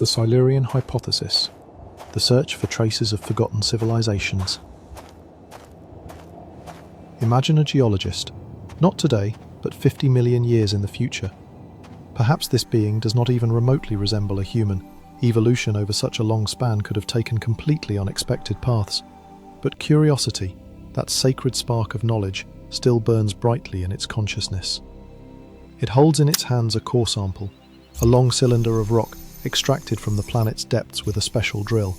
The Silurian Hypothesis, the search for traces of forgotten civilizations. Imagine a geologist, not today, but 50 million years in the future. Perhaps this being does not even remotely resemble a human. Evolution over such a long span could have taken completely unexpected paths. But curiosity, that sacred spark of knowledge, still burns brightly in its consciousness. It holds in its hands a core sample, a long cylinder of rock extracted from the planet's depths with a special drill.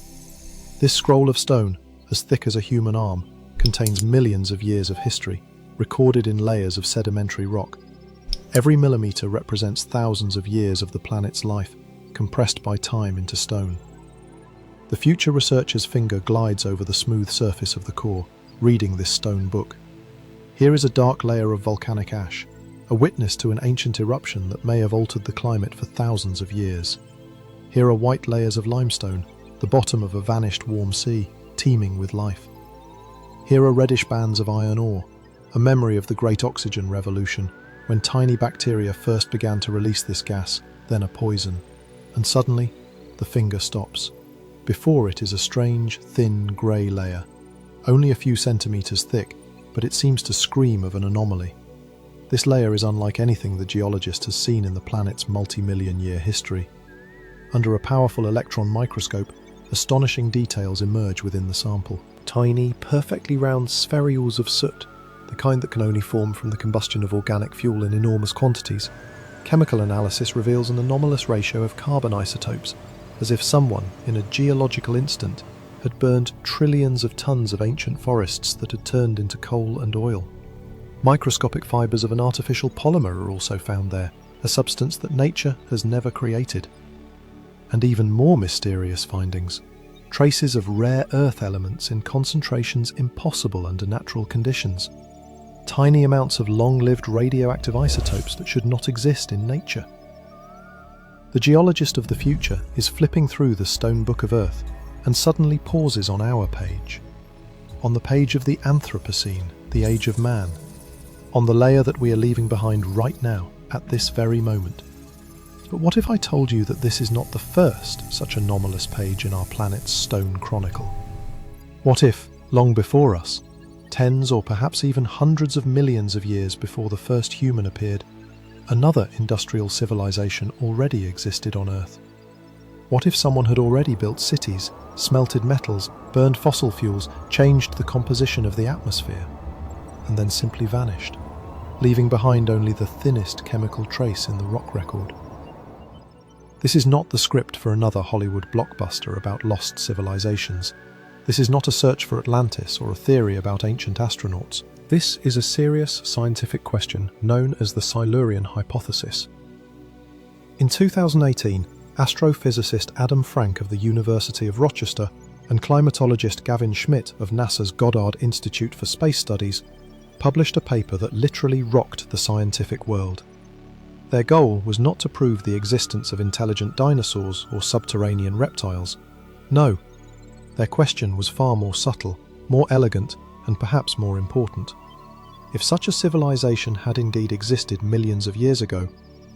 This scroll of stone, as thick as a human arm, contains millions of years of history, recorded in layers of sedimentary rock. Every millimeter represents thousands of years of the planet's life, compressed by time into stone. The future researcher's finger glides over the smooth surface of the core, reading this stone book. Here is a dark layer of volcanic ash, a witness to an ancient eruption that may have altered the climate for thousands of years. Here are white layers of limestone, the bottom of a vanished warm sea, teeming with life. Here are reddish bands of iron ore, a memory of the Great Oxygen Revolution, when tiny bacteria first began to release this gas, then a poison. And suddenly, the finger stops. Before it is a strange, thin, grey layer, only a few centimetres thick, but it seems to scream of an anomaly. This layer is unlike anything the geologist has seen in the planet's multi-million-year history. Under a powerful electron microscope, astonishing details emerge within the sample. Tiny, perfectly round spherules of soot, the kind that can only form from the combustion of organic fuel in enormous quantities. Chemical analysis reveals an anomalous ratio of carbon isotopes, as if someone, in a geological instant, had burned trillions of tons of ancient forests that had turned into coal and oil. Microscopic fibres of an artificial polymer are also found there, a substance that nature has never created. And even more mysterious findings, traces of rare earth elements in concentrations impossible under natural conditions. Tiny amounts of long-lived radioactive isotopes that should not exist in nature. The geologist of the future is flipping through the stone book of Earth and suddenly pauses on our page. On the page of the Anthropocene, the age of man. On the layer that we are leaving behind right now, at this very moment. But what if I told you that this is not the first such anomalous page in our planet's stone chronicle? What if, long before us, tens or perhaps even hundreds of millions of years before the first human appeared, another industrial civilization already existed on Earth? What if someone had already built cities, smelted metals, burned fossil fuels, changed the composition of the atmosphere, and then simply vanished, leaving behind only the thinnest chemical trace in the rock record? This is not the script for another Hollywood blockbuster about lost civilizations. This is not a search for Atlantis or a theory about ancient astronauts. This is a serious scientific question known as the Silurian Hypothesis. In 2018, astrophysicist Adam Frank of the University of Rochester and climatologist Gavin Schmidt of NASA's Goddard Institute for Space Studies published a paper that literally rocked the scientific world. Their goal was not to prove the existence of intelligent dinosaurs or subterranean reptiles. No, their question was far more subtle, more elegant, and perhaps more important. If such a civilization had indeed existed millions of years ago,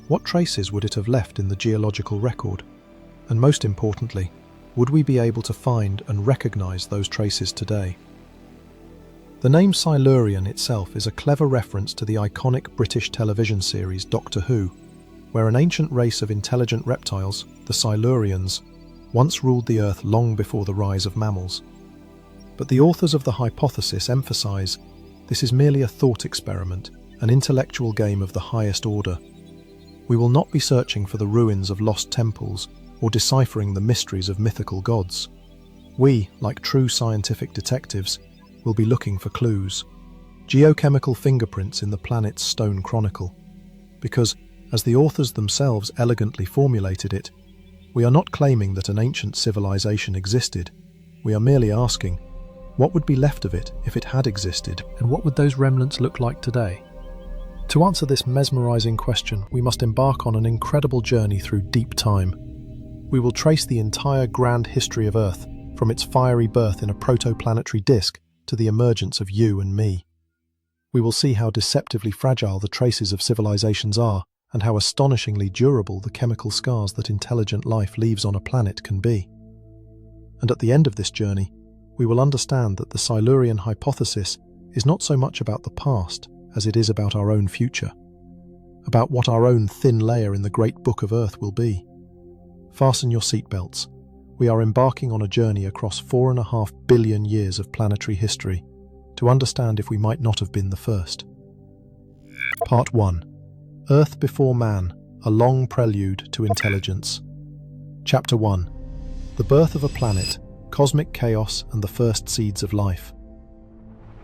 what traces would it have left in the geological record? And most importantly, would we be able to find and recognize those traces today? The name Silurian itself is a clever reference to the iconic British television series Doctor Who, where an ancient race of intelligent reptiles, the Silurians, once ruled the Earth long before the rise of mammals. But the authors of the hypothesis emphasize this is merely a thought experiment, an intellectual game of the highest order. We will not be searching for the ruins of lost temples or deciphering the mysteries of mythical gods. We, like true scientific detectives, will be looking for clues, geochemical fingerprints in the planet's stone chronicle. Because, as the authors themselves elegantly formulated it, we are not claiming that an ancient civilization existed. We are merely asking, what would be left of it if it had existed, and what would those remnants look like today? To answer this mesmerizing question, we must embark on an incredible journey through deep time. We will trace the entire grand history of Earth, from its fiery birth in a protoplanetary disk to the emergence of you and me. We will see how deceptively fragile the traces of civilizations are, and how astonishingly durable the chemical scars that intelligent life leaves on a planet can be. And at the end of this journey, we will understand that the Silurian Hypothesis is not so much about the past as it is about our own future, about what our own thin layer in the great book of Earth will be. Fasten your seatbelts. We are embarking on a journey across 4.5 billion years of planetary history to understand if we might not have been the first. Part 1. Earth before man, a long prelude to intelligence. Chapter 1. The birth of a planet, cosmic chaos and the first seeds of life.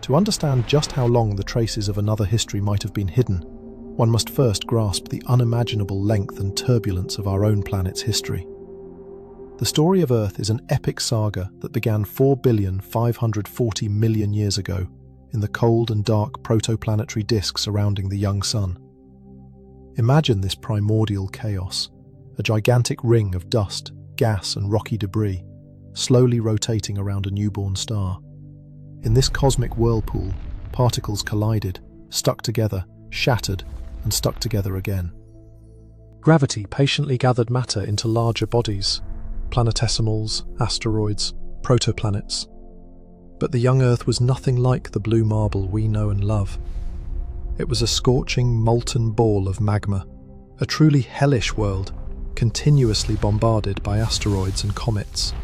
To understand just how long the traces of another history might have been hidden, one must first grasp the unimaginable length and turbulence of our own planet's history. The story of Earth is an epic saga that began 4,540 million years ago in the cold and dark protoplanetary disk surrounding the young sun. Imagine this primordial chaos, a gigantic ring of dust, gas and rocky debris, slowly rotating around a newborn star. In this cosmic whirlpool, particles collided, stuck together, shattered, and stuck together again. Gravity patiently gathered matter into larger bodies, planetesimals, asteroids, protoplanets. But the young Earth was nothing like the blue marble we know and love. It was a scorching, molten ball of magma, a truly hellish world, continuously bombarded by asteroids and comets.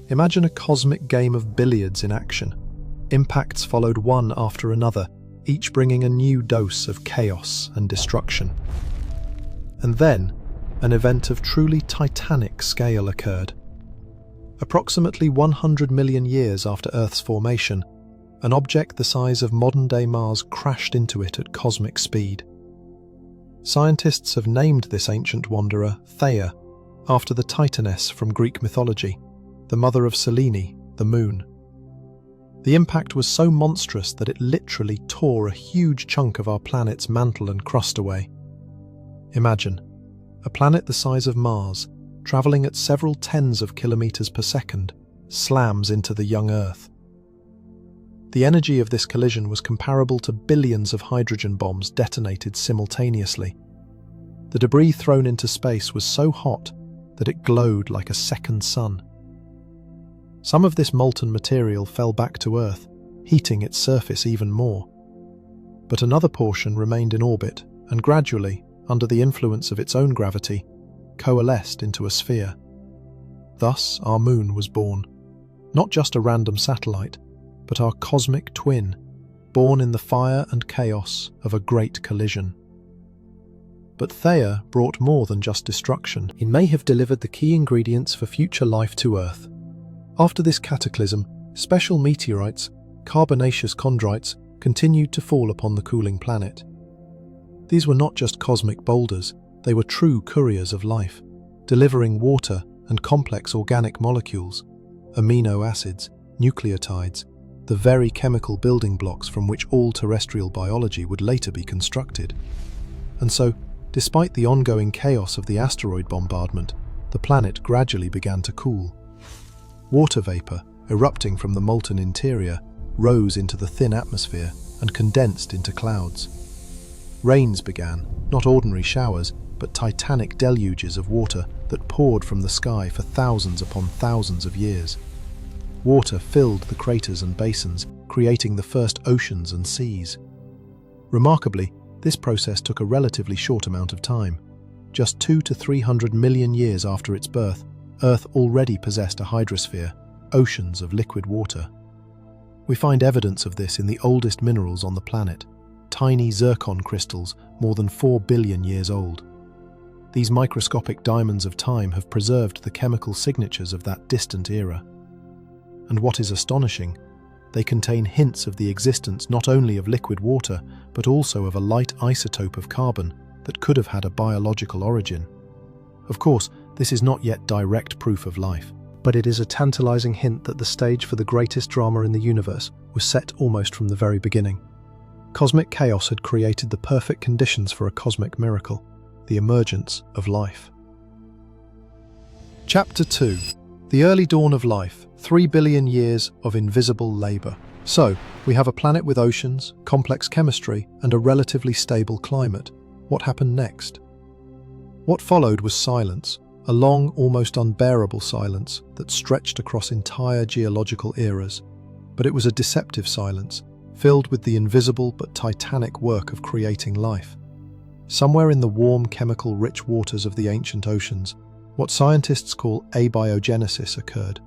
Imagine a cosmic game of billiards in action. Impacts followed one after another, each bringing a new dose of chaos and destruction. And then, an event of truly titanic scale occurred. Approximately 100 million years after Earth's formation, an object the size of modern-day Mars crashed into it at cosmic speed. Scientists have named this ancient wanderer Theia, after the Titaness from Greek mythology, the mother of Selene, the moon. The impact was so monstrous that it literally tore a huge chunk of our planet's mantle and crust away. Imagine, a planet the size of Mars, travelling at several tens of kilometres per second, slams into the young Earth. The energy of this collision was comparable to billions of hydrogen bombs detonated simultaneously. The debris thrown into space was so hot that it glowed like a second sun. Some of this molten material fell back to Earth, heating its surface even more. But another portion remained in orbit and gradually, under the influence of its own gravity, coalesced into a sphere. Thus our moon was born, not just a random satellite, but our cosmic twin, born in the fire and chaos of a great collision. But Theia brought more than just destruction. It may have delivered the key ingredients for future life to Earth. After this cataclysm, special meteorites, carbonaceous chondrites, continued to fall upon the cooling planet. These were not just cosmic boulders, they were true couriers of life, delivering water and complex organic molecules, amino acids, nucleotides, the very chemical building blocks from which all terrestrial biology would later be constructed. And so, despite the ongoing chaos of the asteroid bombardment, the planet gradually began to cool. Water vapor, erupting from the molten interior, rose into the thin atmosphere and condensed into clouds. Rains began, not ordinary showers, but titanic deluges of water that poured from the sky for thousands upon thousands of years. Water filled the craters and basins, creating the first oceans and seas. Remarkably, this process took a relatively short amount of time. Just 200 to 300 million years after its birth, Earth already possessed a hydrosphere, oceans of liquid water. We find evidence of this in the oldest minerals on the planet, tiny zircon crystals more than 4 billion years old. These microscopic diamonds of time have preserved the chemical signatures of that distant era. And what is astonishing, they contain hints of the existence not only of liquid water, but also of a light isotope of carbon that could have had a biological origin. Of course, this is not yet direct proof of life, but it is a tantalizing hint that the stage for the greatest drama in the universe was set almost from the very beginning. Cosmic chaos had created the perfect conditions for a cosmic miracle, the emergence of life. Chapter 2. The early dawn of life, 3 billion years of invisible labour. So, we have a planet with oceans, complex chemistry, and a relatively stable climate. What happened next? What followed was silence, a long, almost unbearable silence that stretched across entire geological eras. But it was a deceptive silence, filled with the invisible but titanic work of creating life. Somewhere in the warm, chemical-rich waters of the ancient oceans, what scientists call abiogenesis occurred,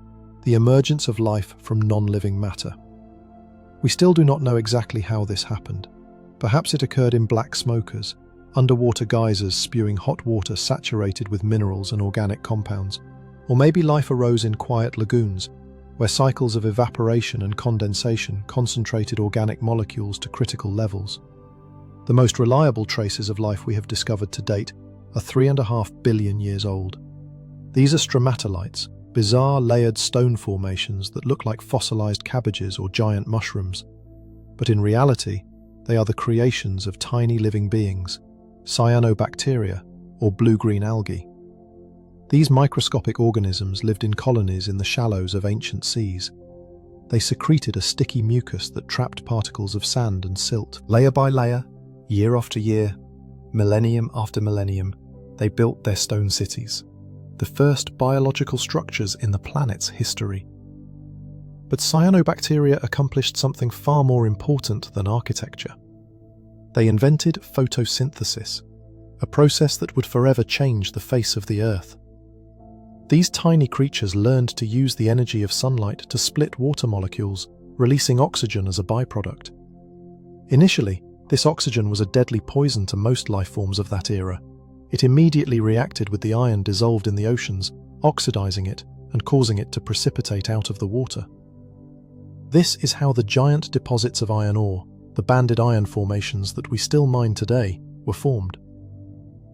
the emergence of life from non-living matter. We still do not know exactly how this happened. Perhaps it occurred in black smokers, underwater geysers spewing hot water saturated with minerals and organic compounds. Or maybe life arose in quiet lagoons, where cycles of evaporation and condensation concentrated organic molecules to critical levels. The most reliable traces of life we have discovered to date are 3.5 billion years old. These are stromatolites, bizarre layered stone formations that look like fossilized cabbages or giant mushrooms. But in reality, they are the creations of tiny living beings, cyanobacteria or blue-green algae. These microscopic organisms lived in colonies in the shallows of ancient seas. They secreted a sticky mucus that trapped particles of sand and silt. Layer by layer, year after year, millennium after millennium, they built their stone cities, the first biological structures in the planet's history. But cyanobacteria accomplished something far more important than architecture. They invented photosynthesis, a process that would forever change the face of the Earth. These tiny creatures learned to use the energy of sunlight to split water molecules, releasing oxygen as a byproduct. Initially, this oxygen was a deadly poison to most life forms of that era. It immediately reacted with the iron dissolved in the oceans, oxidizing it and causing it to precipitate out of the water. This is how the giant deposits of iron ore, the banded iron formations that we still mine today, were formed.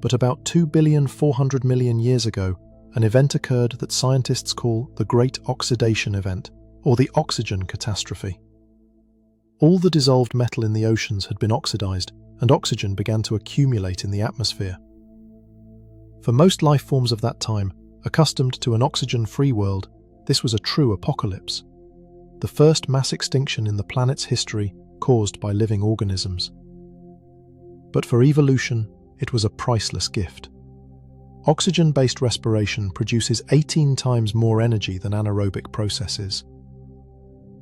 But about 2,400 million years ago, an event occurred that scientists call the Great Oxidation Event, or the oxygen catastrophe. All the dissolved metal in the oceans had been oxidized, and oxygen began to accumulate in the atmosphere. For most life forms of that time, accustomed to an oxygen-free world, this was a true apocalypse. The first mass extinction in the planet's history caused by living organisms. But for evolution, it was a priceless gift. Oxygen-based respiration produces 18 times more energy than anaerobic processes.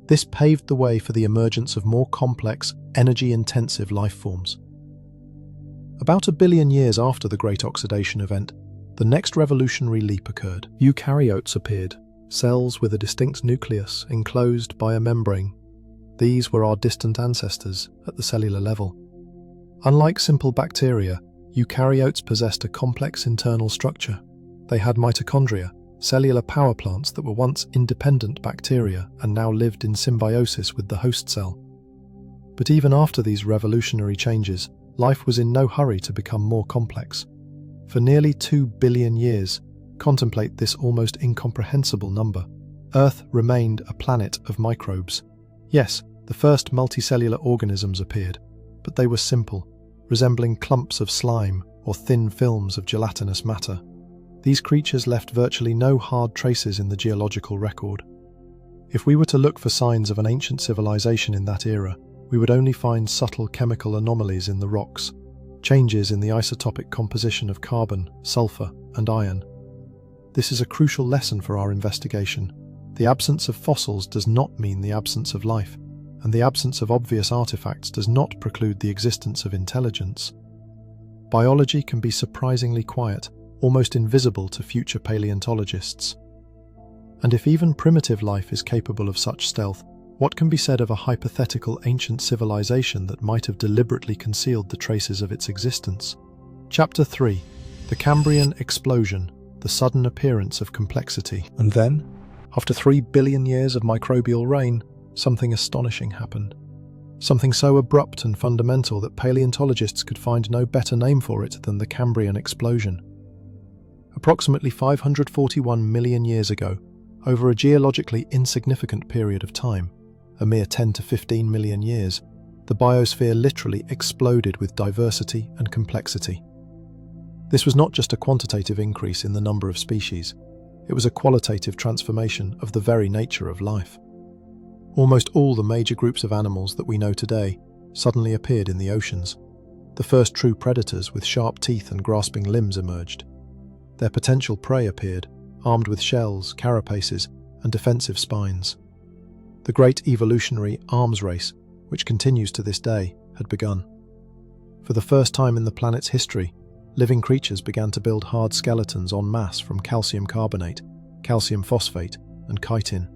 This paved the way for the emergence of more complex, energy-intensive life forms. About 1 billion years after the Great Oxidation Event, the next revolutionary leap occurred. Eukaryotes appeared, cells with a distinct nucleus enclosed by a membrane. These were our distant ancestors at the cellular level. Unlike simple bacteria, eukaryotes possessed a complex internal structure. They had mitochondria, cellular power plants that were once independent bacteria and now lived in symbiosis with the host cell. But even after these revolutionary changes, life was in no hurry to become more complex. For nearly 2 billion years, contemplate this almost incomprehensible number, Earth remained a planet of microbes. Yes, the first multicellular organisms appeared, but they were simple, resembling clumps of slime or thin films of gelatinous matter. These creatures left virtually no hard traces in the geological record. If we were to look for signs of an ancient civilization in that era, we would only find subtle chemical anomalies in the rocks, changes in the isotopic composition of carbon, sulfur, and iron. This is a crucial lesson for our investigation. The absence of fossils does not mean the absence of life, and the absence of obvious artifacts does not preclude the existence of intelligence. Biology can be surprisingly quiet, almost invisible to future paleontologists. And if even primitive life is capable of such stealth, what can be said of a hypothetical ancient civilization that might have deliberately concealed the traces of its existence? Chapter 3. The Cambrian Explosion, the Sudden Appearance of Complexity. And then, after 3 billion years of microbial reign, something astonishing happened. Something so abrupt and fundamental that paleontologists could find no better name for it than the Cambrian Explosion. Approximately 541 million years ago, over a geologically insignificant period of time, a mere 10 to 15 million years, the biosphere literally exploded with diversity and complexity. This was not just a quantitative increase in the number of species, it was a qualitative transformation of the very nature of life. Almost all the major groups of animals that we know today suddenly appeared in the oceans. The first true predators with sharp teeth and grasping limbs emerged. their potential prey appeared, armed with shells, carapaces, and defensive spines. The great evolutionary arms race, which continues to this day, had begun. For the first time in the planet's history, living creatures began to build hard skeletons en masse from calcium carbonate, calcium phosphate, and chitin.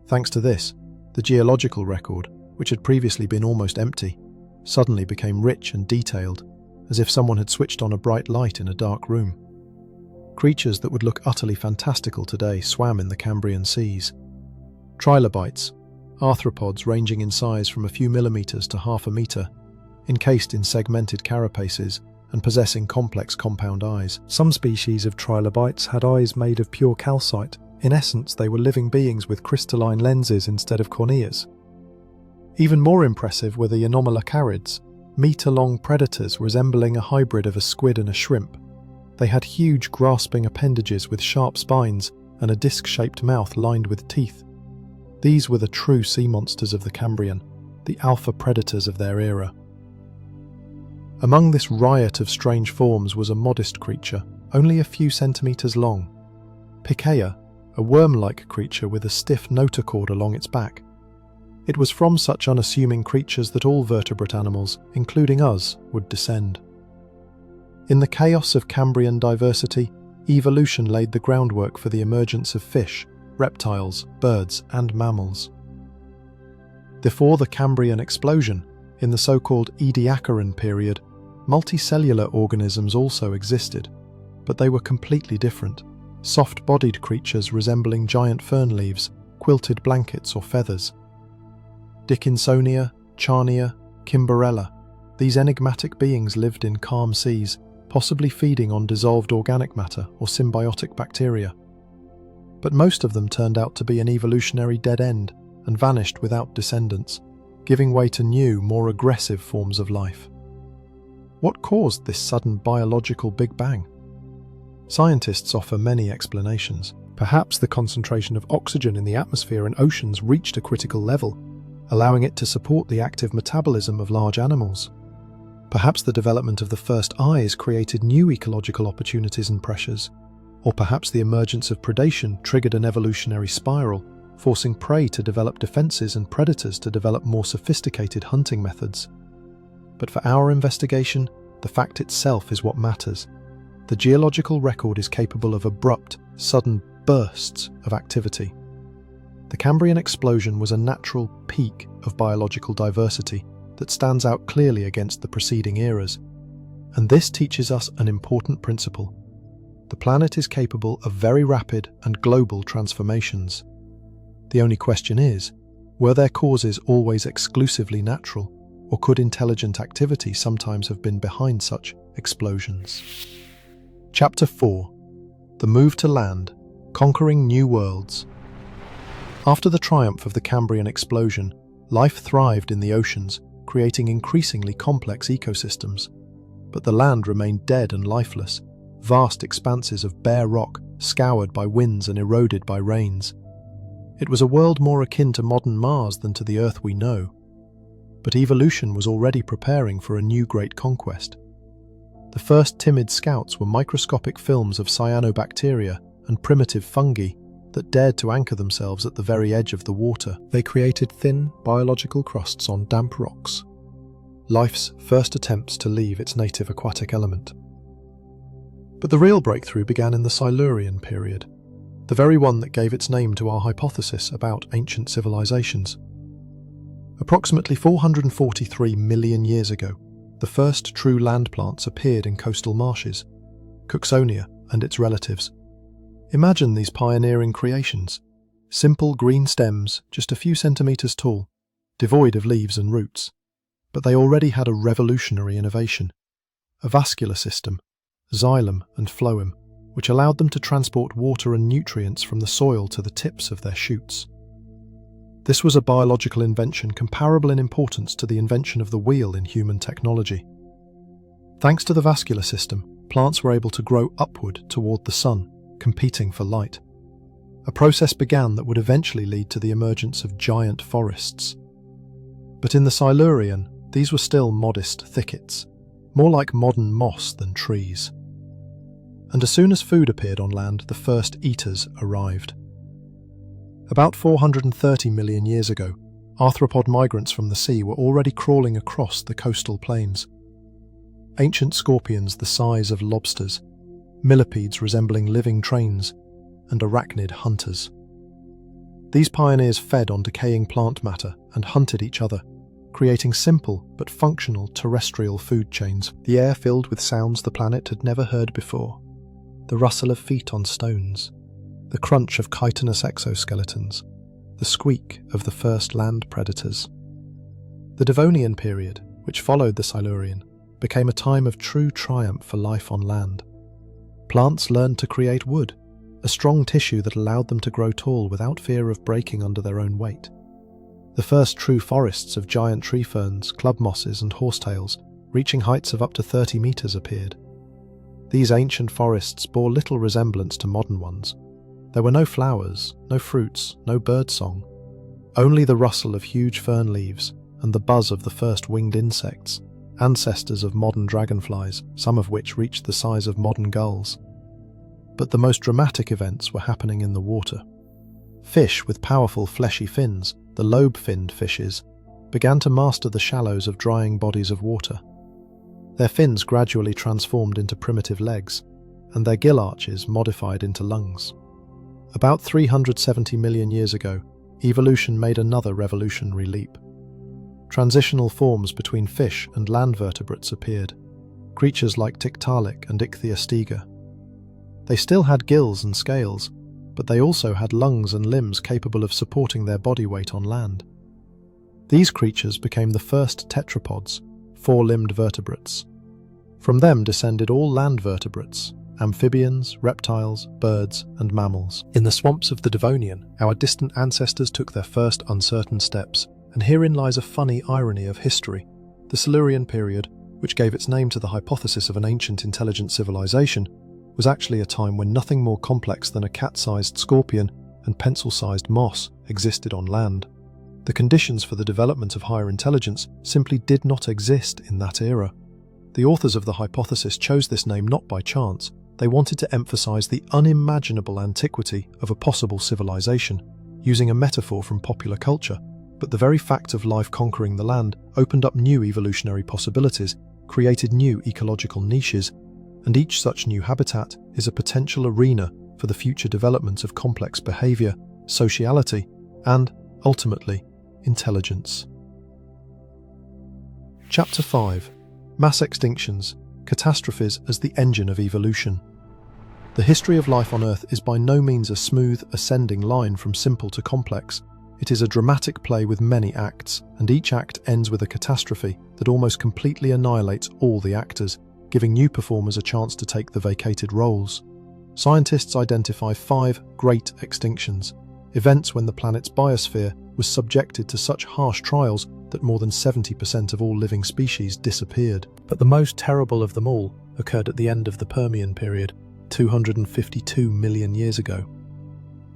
Thanks to this, the geological record, which had previously been almost empty, suddenly became rich and detailed, as if someone had switched on a bright light in a dark room. Creatures that would look utterly fantastical today swam in the Cambrian seas. Trilobites, arthropods ranging in size from a few millimeters to half a meter, encased in segmented carapaces and possessing complex compound eyes. Some species of trilobites had eyes made of pure calcite. In essence, they were living beings with crystalline lenses instead of corneas. Even more impressive were the anomalocarids, meter-long predators resembling a hybrid of a squid and a shrimp. They had huge grasping appendages with sharp spines and a disc-shaped mouth lined with teeth. These were the true sea monsters of the Cambrian, the alpha predators of their era. Among this riot of strange forms was a modest creature, only a few centimeters long. Pichea, a worm-like creature with a stiff notochord along its back. It was from such unassuming creatures that all vertebrate animals, including us, would descend. In the chaos of Cambrian diversity, evolution laid the groundwork for the emergence of fish, reptiles, birds, and mammals. Before the Cambrian explosion, in the so-called Ediacaran period, multicellular organisms also existed, but they were completely different. Soft-bodied creatures resembling giant fern leaves, quilted blankets or feathers. Dickinsonia, Charnia, Kimberella, these enigmatic beings lived in calm seas, possibly feeding on dissolved organic matter or symbiotic bacteria. But most of them turned out to be an evolutionary dead end and vanished without descendants, giving way to new, more aggressive forms of life. What caused this sudden biological Big Bang? Scientists offer many explanations. Perhaps the concentration of oxygen in the atmosphere and oceans reached a critical level, allowing it to support the active metabolism of large animals. Perhaps the development of the first eyes created new ecological opportunities and pressures. Or perhaps the emergence of predation triggered an evolutionary spiral, forcing prey to develop defenses and predators to develop more sophisticated hunting methods. But for our investigation, the fact itself is what matters. The geological record is capable of abrupt, sudden bursts of activity. The Cambrian explosion was a natural peak of biological diversity that stands out clearly against the preceding eras. And this teaches us an important principle. The planet is capable of very rapid and global transformations. The only question is, were their causes always exclusively natural, or could intelligent activity sometimes have been behind such explosions? Chapter 4. The Move to Land, Conquering New Worlds. After the triumph of the Cambrian explosion, life thrived in the oceans, creating increasingly complex ecosystems. But the land remained dead and lifeless, vast expanses of bare rock, scoured by winds and eroded by rains. It was a world more akin to modern Mars than to the Earth we know. But evolution was already preparing for a new great conquest. The first timid scouts were microscopic films of cyanobacteria and primitive fungi that dared to anchor themselves at the very edge of the water. They created thin, biological crusts on damp rocks. Life's first attempts to leave its native aquatic element. But the real breakthrough began in the Silurian period, the very one that gave its name to our hypothesis about ancient civilizations. Approximately 443 million years ago, the first true land plants appeared in coastal marshes, Cooksonia and its relatives. Imagine these pioneering creations. Simple green stems, just a few centimeters tall, devoid of leaves and roots. But they already had a revolutionary innovation. A vascular system, xylem and phloem, which allowed them to transport water and nutrients from the soil to the tips of their shoots. This was a biological invention comparable in importance to the invention of the wheel in human technology. Thanks to the vascular system, plants were able to grow upward toward the sun, competing for light. A process began that would eventually lead to the emergence of giant forests. But in the Silurian, these were still modest thickets, more like modern moss than trees. and as soon as food appeared on land, the first eaters arrived. About 430 million years ago, arthropod migrants from the sea were already crawling across the coastal plains. Ancient scorpions the size of lobsters, millipedes resembling living trains, and arachnid hunters. These pioneers fed on decaying plant matter and hunted each other, creating simple but functional terrestrial food chains. The air filled with sounds the planet had never heard before. The rustle of feet on stones, the crunch of chitinous exoskeletons, the squeak of the first land predators. The Devonian period, which followed the Silurian, became a time of true triumph for life on land. Plants learned to create wood, a strong tissue that allowed them to grow tall without fear of breaking under their own weight. The first true forests of giant tree ferns, club mosses and horsetails, reaching heights of up to 30 meters, appeared. These ancient forests bore little resemblance to modern ones. There were no flowers, no fruits, no birdsong, only the rustle of huge fern leaves and the buzz of the first winged insects, ancestors of modern dragonflies, some of which reached the size of modern gulls. But the most dramatic events were happening in the water. Fish with powerful fleshy fins, the lobe-finned fishes, began to master the shallows of drying bodies of water. Their fins gradually transformed into primitive legs, and their gill arches modified into lungs. About 370 million years ago, evolution made another revolutionary leap. Transitional forms between fish and land vertebrates appeared, creatures like Tiktaalik and Ichthyostega. They still had gills and scales, but they also had lungs and limbs capable of supporting their body weight on land. These creatures became the first tetrapods, four-limbed vertebrates. From them descended all land vertebrates, amphibians, reptiles, birds, and mammals. In the swamps of the Devonian, our distant ancestors took their first uncertain steps, and herein lies a funny irony of history. The Silurian period, which gave its name to the hypothesis of an ancient intelligent civilization, was actually a time when nothing more complex than a cat-sized scorpion and pencil-sized moss existed on land. The conditions for the development of higher intelligence simply did not exist in that era. The authors of the hypothesis chose this name not by chance. They wanted to emphasize the unimaginable antiquity of a possible civilization, using a metaphor from popular culture. But the very fact of life conquering the land opened up new evolutionary possibilities, created new ecological niches, and each such new habitat is a potential arena for the future development of complex behavior, sociality, and, ultimately, intelligence. Chapter 5. Mass Extinctions, Catastrophes as the Engine of Evolution. The history of life on Earth is by no means a smooth, ascending line from simple to complex. It is a dramatic play with many acts, and each act ends with a catastrophe that almost completely annihilates all the actors, giving new performers a chance to take the vacated roles. Scientists identify 5 great extinctions, events when the planet's biosphere was subjected to such harsh trials that more than 70% of all living species disappeared. But the most terrible of them all occurred at the end of the Permian period, 252 million years ago.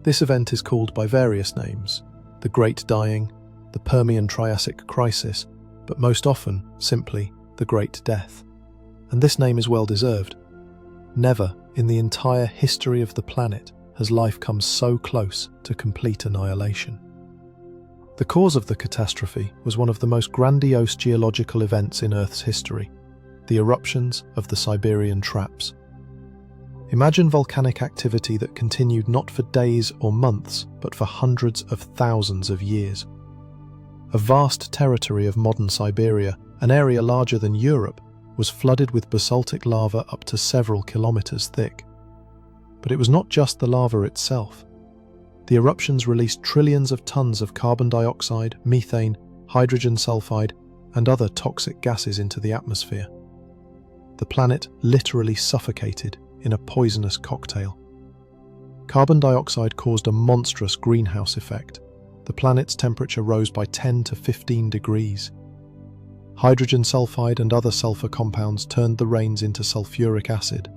This event is called by various names: the Great Dying, the Permian-Triassic Crisis, but most often simply the Great Death. And this name is well deserved. Never in the entire history of the planet has life come so close to complete annihilation. The cause of the catastrophe was one of the most grandiose geological events in Earth's history, the eruptions of the Siberian Traps. Imagine volcanic activity that continued not for days or months, but for hundreds of thousands of years. A vast territory of modern Siberia, an area larger than Europe, was flooded with basaltic lava up to several kilometers thick. But it was not just the lava itself. The eruptions released trillions of tons of carbon dioxide, methane, hydrogen sulfide, and other toxic gases into the atmosphere. The planet literally suffocated in a poisonous cocktail. Carbon dioxide caused a monstrous greenhouse effect. The planet's temperature rose by 10 to 15 degrees. Hydrogen sulfide and other sulfur compounds turned the rains into sulfuric acid.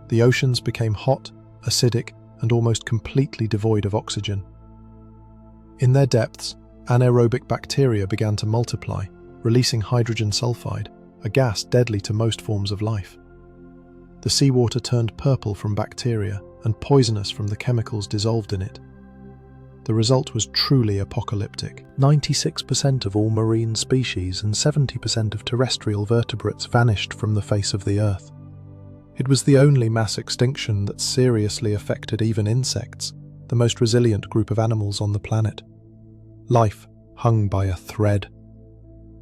The oceans became hot, acidic, and almost completely devoid of oxygen. In their depths, anaerobic bacteria began to multiply, releasing hydrogen sulfide, a gas deadly to most forms of life. The seawater turned purple from bacteria and poisonous from the chemicals dissolved in it. The result was truly apocalyptic. 96% of all marine species and 70% of terrestrial vertebrates vanished from the face of the Earth. It was the only mass extinction that seriously affected even insects, the most resilient group of animals on the planet. Life hung by a thread.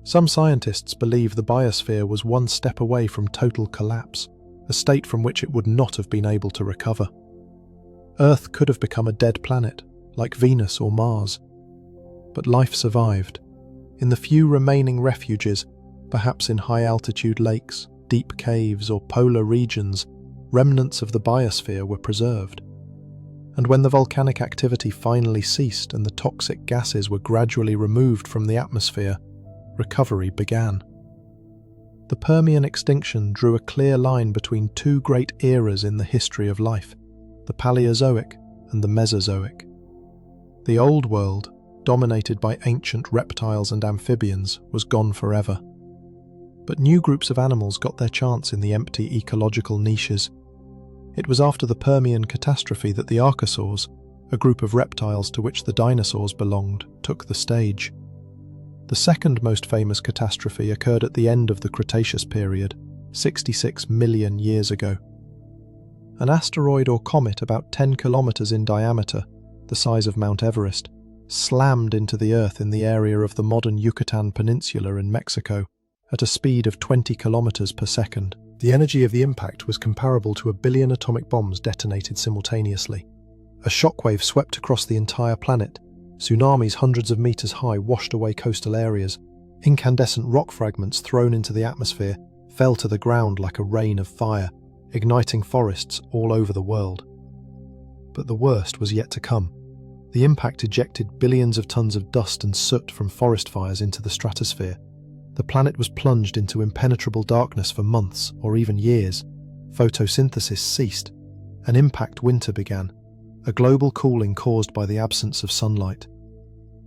Some scientists believe the biosphere was one step away from total collapse, a state from which it would not have been able to recover. Earth could have become a dead planet, like Venus or Mars. But life survived. In the few remaining refuges, perhaps in high-altitude lakes, deep caves or polar regions, remnants of the biosphere were preserved. And when the volcanic activity finally ceased and the toxic gases were gradually removed from the atmosphere, recovery began. The Permian extinction drew a clear line between two great eras in the history of life, the Paleozoic and the Mesozoic. The Old World, dominated by ancient reptiles and amphibians, was gone forever. But new groups of animals got their chance in the empty ecological niches. It was after the Permian catastrophe that the archosaurs, a group of reptiles to which the dinosaurs belonged, took the stage. The second most famous catastrophe occurred at the end of the Cretaceous period, 66 million years ago. An asteroid or comet about 10 kilometers in diameter, the size of Mount Everest, slammed into the Earth in the area of the modern Yucatan Peninsula in Mexico at a speed of 20 kilometers per second. The energy of the impact was comparable to 1 billion atomic bombs detonated simultaneously. A shockwave swept across the entire planet. Tsunamis hundreds of meters high washed away coastal areas. Incandescent rock fragments thrown into the atmosphere fell to the ground like a rain of fire, igniting forests all over the world. But the worst was yet to come. The impact ejected billions of tons of dust and soot from forest fires into the stratosphere. The planet was plunged into impenetrable darkness for months or even years. Photosynthesis ceased. An impact winter began, a global cooling caused by the absence of sunlight.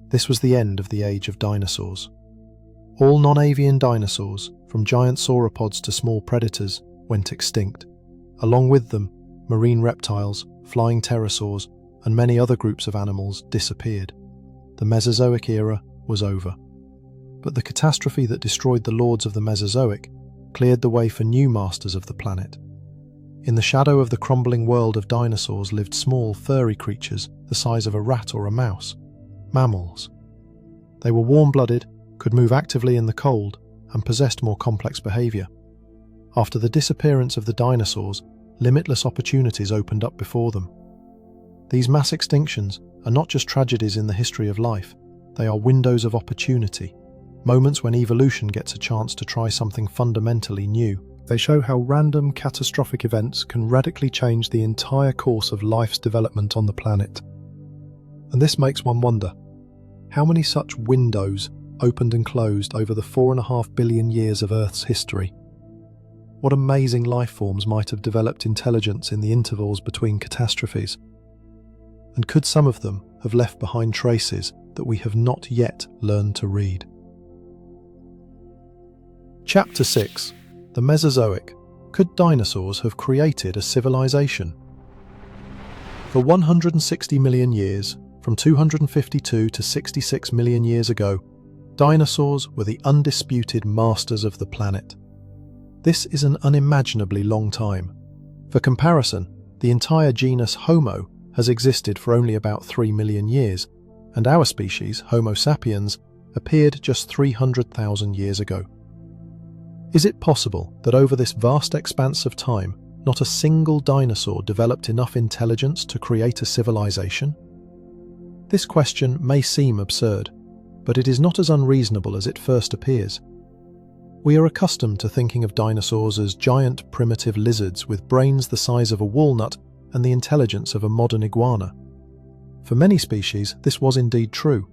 This was the end of the age of dinosaurs. All non-avian dinosaurs, from giant sauropods to small predators, went extinct. Along with them, marine reptiles, flying pterosaurs, and many other groups of animals disappeared. The Mesozoic era was over. But the catastrophe that destroyed the lords of the Mesozoic cleared the way for new masters of the planet. In the shadow of the crumbling world of dinosaurs lived small, furry creatures the size of a rat or a mouse, mammals. They were warm-blooded, could move actively in the cold, and possessed more complex behavior. After the disappearance of the dinosaurs, limitless opportunities opened up before them. These mass extinctions are not just tragedies in the history of life, they are windows of opportunity, moments when evolution gets a chance to try something fundamentally new. They show how random, catastrophic events can radically change the entire course of life's development on the planet. And this makes one wonder, how many such windows opened and closed over the 4.5 billion years of Earth's history? What amazing life forms might have developed intelligence in the intervals between catastrophes? And could some of them have left behind traces that we have not yet learned to read? Chapter 6. The Mesozoic. Could dinosaurs have created a civilization? For 160 million years, from 252 to 66 million years ago, dinosaurs were the undisputed masters of the planet. This is an unimaginably long time. For comparison, the entire genus Homo has existed for only about 3 million years, and our species, Homo sapiens, appeared just 300,000 years ago. Is it possible that over this vast expanse of time, not a single dinosaur developed enough intelligence to create a civilization? This question may seem absurd, but it is not as unreasonable as it first appears. We are accustomed to thinking of dinosaurs as giant primitive lizards with brains the size of a walnut and the intelligence of a modern iguana. For many species, this was indeed true.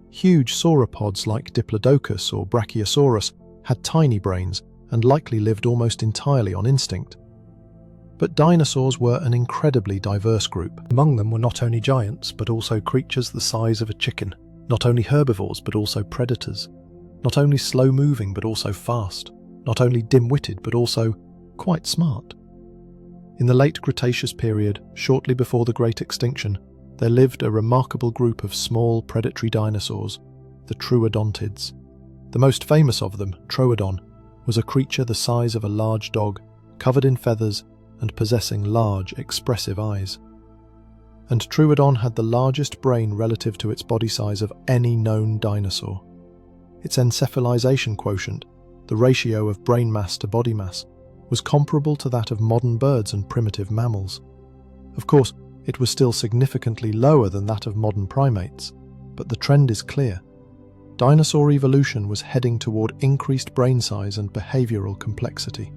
Huge sauropods like Diplodocus or Brachiosaurus had tiny brains and likely lived almost entirely on instinct. But dinosaurs were an incredibly diverse group. Among them were not only giants, but also creatures the size of a chicken, not only herbivores, but also predators, not only slow-moving, but also fast, not only dim-witted, but also quite smart. In the late Cretaceous period, shortly before the Great Extinction, there lived a remarkable group of small predatory dinosaurs, the Troodontids. The most famous of them, Troodon, was a creature the size of a large dog, covered in feathers and possessing large, expressive eyes. And Troodon had the largest brain relative to its body size of any known dinosaur. Its encephalization quotient, the ratio of brain mass to body mass, was comparable to that of modern birds and primitive mammals. Of course, it was still significantly lower than that of modern primates, but the trend is clear. Dinosaur evolution was heading toward increased brain size and behavioral complexity.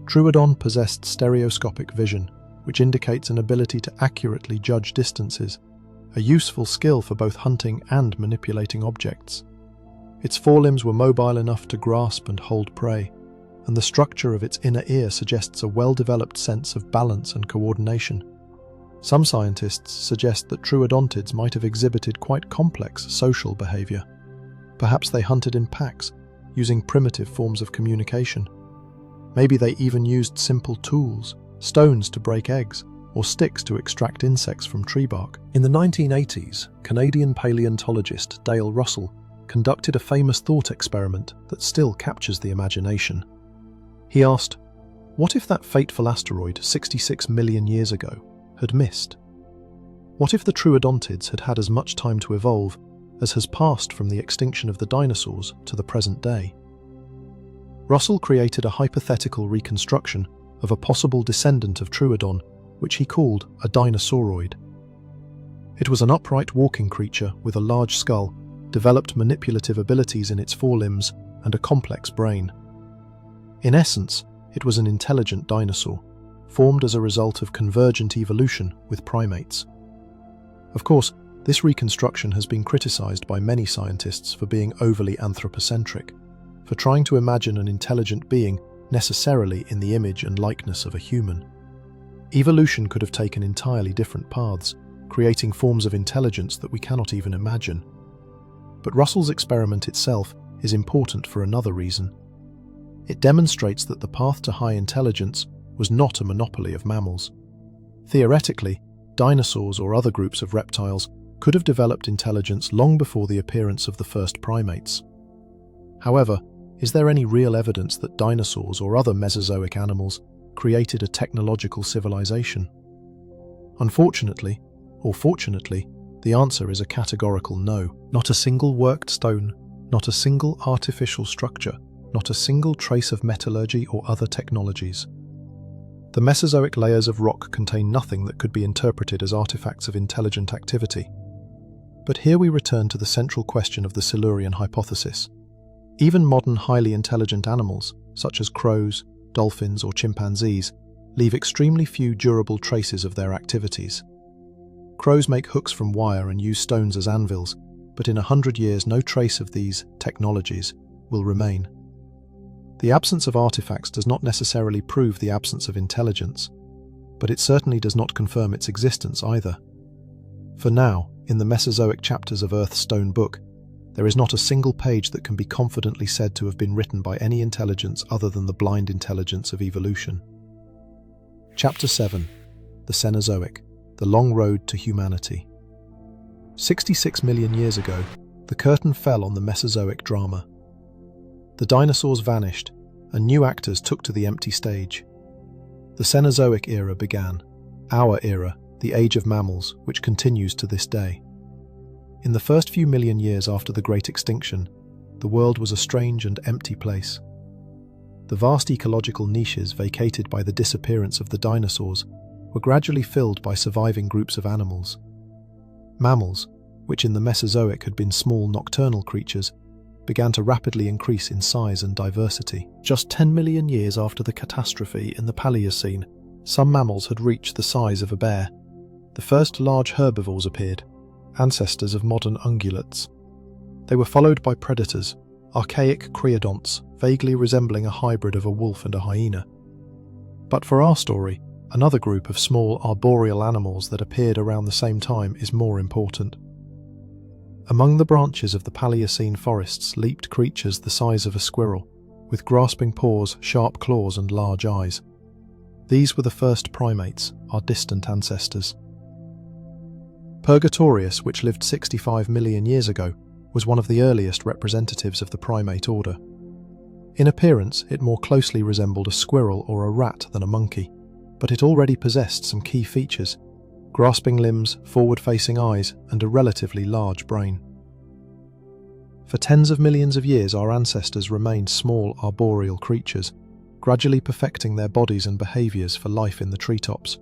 Troodon possessed stereoscopic vision, which indicates an ability to accurately judge distances, a useful skill for both hunting and manipulating objects. Its forelimbs were mobile enough to grasp and hold prey, and the structure of its inner ear suggests a well-developed sense of balance and coordination. Some scientists suggest that Troodontids might have exhibited quite complex social behavior. Perhaps they hunted in packs, using primitive forms of communication. Maybe they even used simple tools, stones to break eggs, or sticks to extract insects from tree bark. In the 1980s, Canadian paleontologist Dale Russell conducted a famous thought experiment that still captures the imagination. He asked, what if that fateful asteroid 66 million years ago had missed? What if the Troodontids had had as much time to evolve as has passed from the extinction of the dinosaurs to the present day? Russell created a hypothetical reconstruction of a possible descendant of Troodon, which he called a dinosauroid. It was an upright walking creature with a large skull, developed manipulative abilities in its forelimbs, and a complex brain. In essence, it was an intelligent dinosaur, formed as a result of convergent evolution with primates. Of course, this reconstruction has been criticized by many scientists for being overly anthropocentric, for trying to imagine an intelligent being necessarily in the image and likeness of a human. Evolution could have taken entirely different paths, creating forms of intelligence that we cannot even imagine. But Russell's experiment itself is important for another reason. It demonstrates that the path to high intelligence was not a monopoly of mammals. Theoretically, dinosaurs or other groups of reptiles could have developed intelligence long before the appearance of the first primates. However, is there any real evidence that dinosaurs or other Mesozoic animals created a technological civilization? Unfortunately, or fortunately, the answer is a categorical no. Not a single worked stone, not a single artificial structure, not a single trace of metallurgy or other technologies. The Mesozoic layers of rock contain nothing that could be interpreted as artifacts of intelligent activity. But here we return to the central question of the Silurian hypothesis. Even modern highly intelligent animals, such as crows, dolphins, or chimpanzees, leave extremely few durable traces of their activities. Crows make hooks from wire and use stones as anvils, but in 100 years no trace of these technologies will remain. The absence of artifacts does not necessarily prove the absence of intelligence, but it certainly does not confirm its existence either. For now, in the Mesozoic chapters of Earth's stone book, there is not a single page that can be confidently said to have been written by any intelligence other than the blind intelligence of evolution. Chapter 7. The Cenozoic, the Long Road to Humanity. 66 million years ago, the curtain fell on the Mesozoic drama. The dinosaurs vanished, and new actors took to the empty stage. The Cenozoic era began, our era, the age of mammals, which continues to this day. In the first few million years after the Great Extinction, the world was a strange and empty place. The vast ecological niches vacated by the disappearance of the dinosaurs were gradually filled by surviving groups of animals. Mammals, which in the Mesozoic had been small nocturnal creatures, began to rapidly increase in size and diversity. Just 10 million years after the catastrophe in the Paleocene, some mammals had reached the size of a bear. The first large herbivores appeared, ancestors of modern ungulates. They were followed by predators, archaic creodonts, vaguely resembling a hybrid of a wolf and a hyena. But for our story, another group of small arboreal animals that appeared around the same time is more important. Among the branches of the Paleocene forests leaped creatures the size of a squirrel, with grasping paws, sharp claws and large eyes. These were the first primates, our distant ancestors. Purgatorius, which lived 65 million years ago, was one of the earliest representatives of the primate order. In appearance, it more closely resembled a squirrel or a rat than a monkey, but it already possessed some key features: grasping limbs, forward-facing eyes, and a relatively large brain. For tens of millions of years, our ancestors remained small arboreal creatures, gradually perfecting their bodies and behaviours for life in the treetops.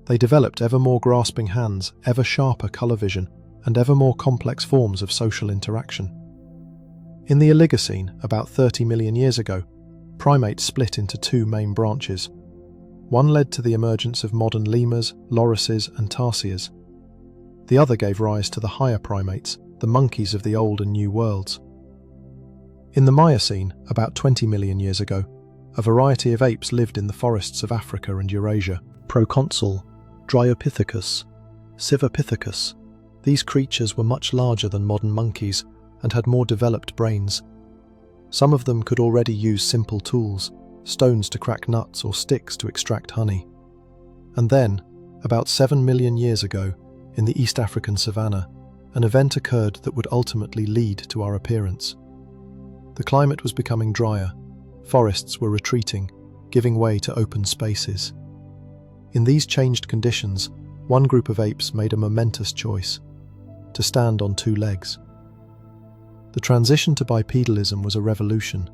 They developed ever more grasping hands, ever sharper colour vision, and ever more complex forms of social interaction. In the Oligocene, about 30 million years ago, primates split into two main branches. One led to the emergence of modern lemurs, lorises, and tarsiers. The other gave rise to the higher primates, the monkeys of the Old and New Worlds. In the Miocene, about 20 million years ago, a variety of apes lived in the forests of Africa and Eurasia. Proconsul, Dryopithecus, Civopithecus. These creatures were much larger than modern monkeys and had more developed brains. Some of them could already use simple tools, stones to crack nuts or sticks to extract honey. And then, about 7 million years ago, in the East African savanna, an event occurred that would ultimately lead to our appearance. The climate was becoming drier, forests were retreating, giving way to open spaces. In these changed conditions, one group of apes made a momentous choice: to stand on two legs. The transition to bipedalism was a revolution.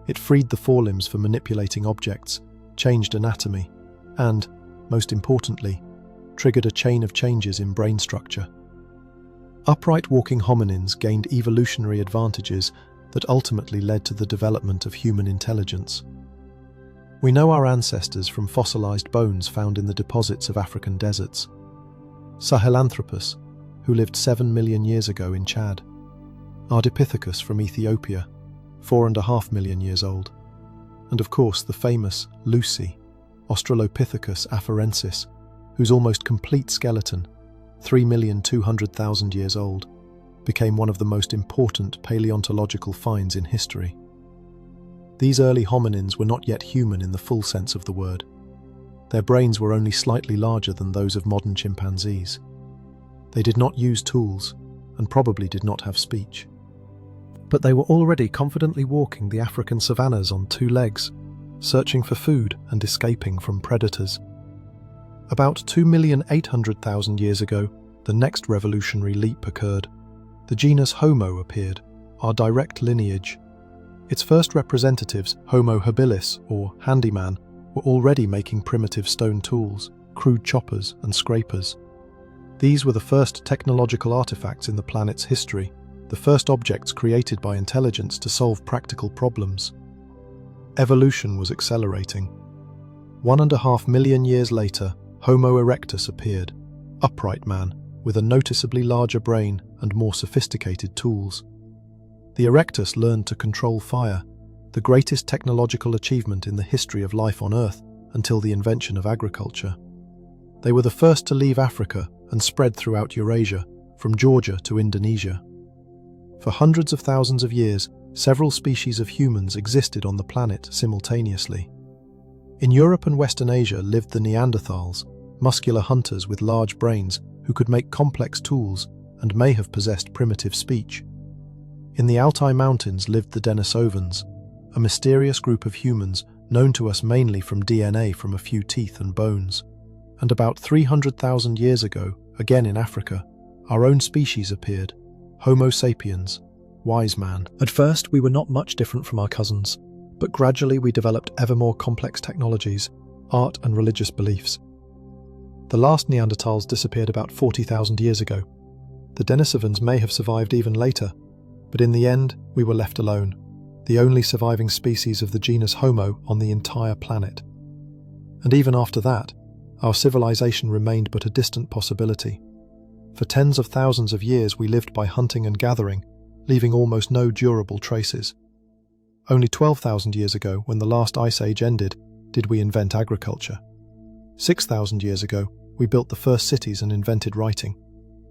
It freed the forelimbs for manipulating objects, changed anatomy, and, most importantly, triggered a chain of changes in brain structure. Upright walking hominins gained evolutionary advantages that ultimately led to the development of human intelligence. We know our ancestors from fossilized bones found in the deposits of African deserts. Sahelanthropus, who lived 7 million years ago in Chad. Ardipithecus from Ethiopia, 4.5 million years old. And of course the famous Lucy, Australopithecus afarensis, whose almost complete skeleton, 3,200,000 years old, became one of the most important paleontological finds in history. These early hominins were not yet human in the full sense of the word. Their brains were only slightly larger than those of modern chimpanzees. They did not use tools, and probably did not have speech. But they were already confidently walking the African savannas on two legs, searching for food and escaping from predators. About 2,800,000 years ago, the next revolutionary leap occurred. The genus Homo appeared, our direct lineage. Its first representatives, Homo habilis, or handyman, were already making primitive stone tools, crude choppers and scrapers. These were the first technological artifacts in the planet's history, the first objects created by intelligence to solve practical problems. Evolution was accelerating. 1.5 million years later, Homo erectus appeared, upright man, with a noticeably larger brain and more sophisticated tools. The erectus learned to control fire, the greatest technological achievement in the history of life on Earth until the invention of agriculture. They were the first to leave Africa and spread throughout Eurasia, from Georgia to Indonesia. For hundreds of thousands of years, several species of humans existed on the planet simultaneously. In Europe and Western Asia lived the Neanderthals, muscular hunters with large brains who could make complex tools and may have possessed primitive speech. In the Altai Mountains lived the Denisovans, a mysterious group of humans known to us mainly from DNA from a few teeth and bones. And about 300,000 years ago, again in Africa, our own species appeared, Homo sapiens, wise man. At first, we were not much different from our cousins, but gradually we developed ever more complex technologies, art and religious beliefs. The last Neanderthals disappeared about 40,000 years ago. The Denisovans may have survived even later, but in the end, we were left alone, the only surviving species of the genus Homo on the entire planet. And even after that, our civilization remained but a distant possibility. For tens of thousands of years we lived by hunting and gathering, leaving almost no durable traces. Only 12,000 years ago, when the last ice age ended, did we invent agriculture. 6,000 years ago, we built the first cities and invented writing.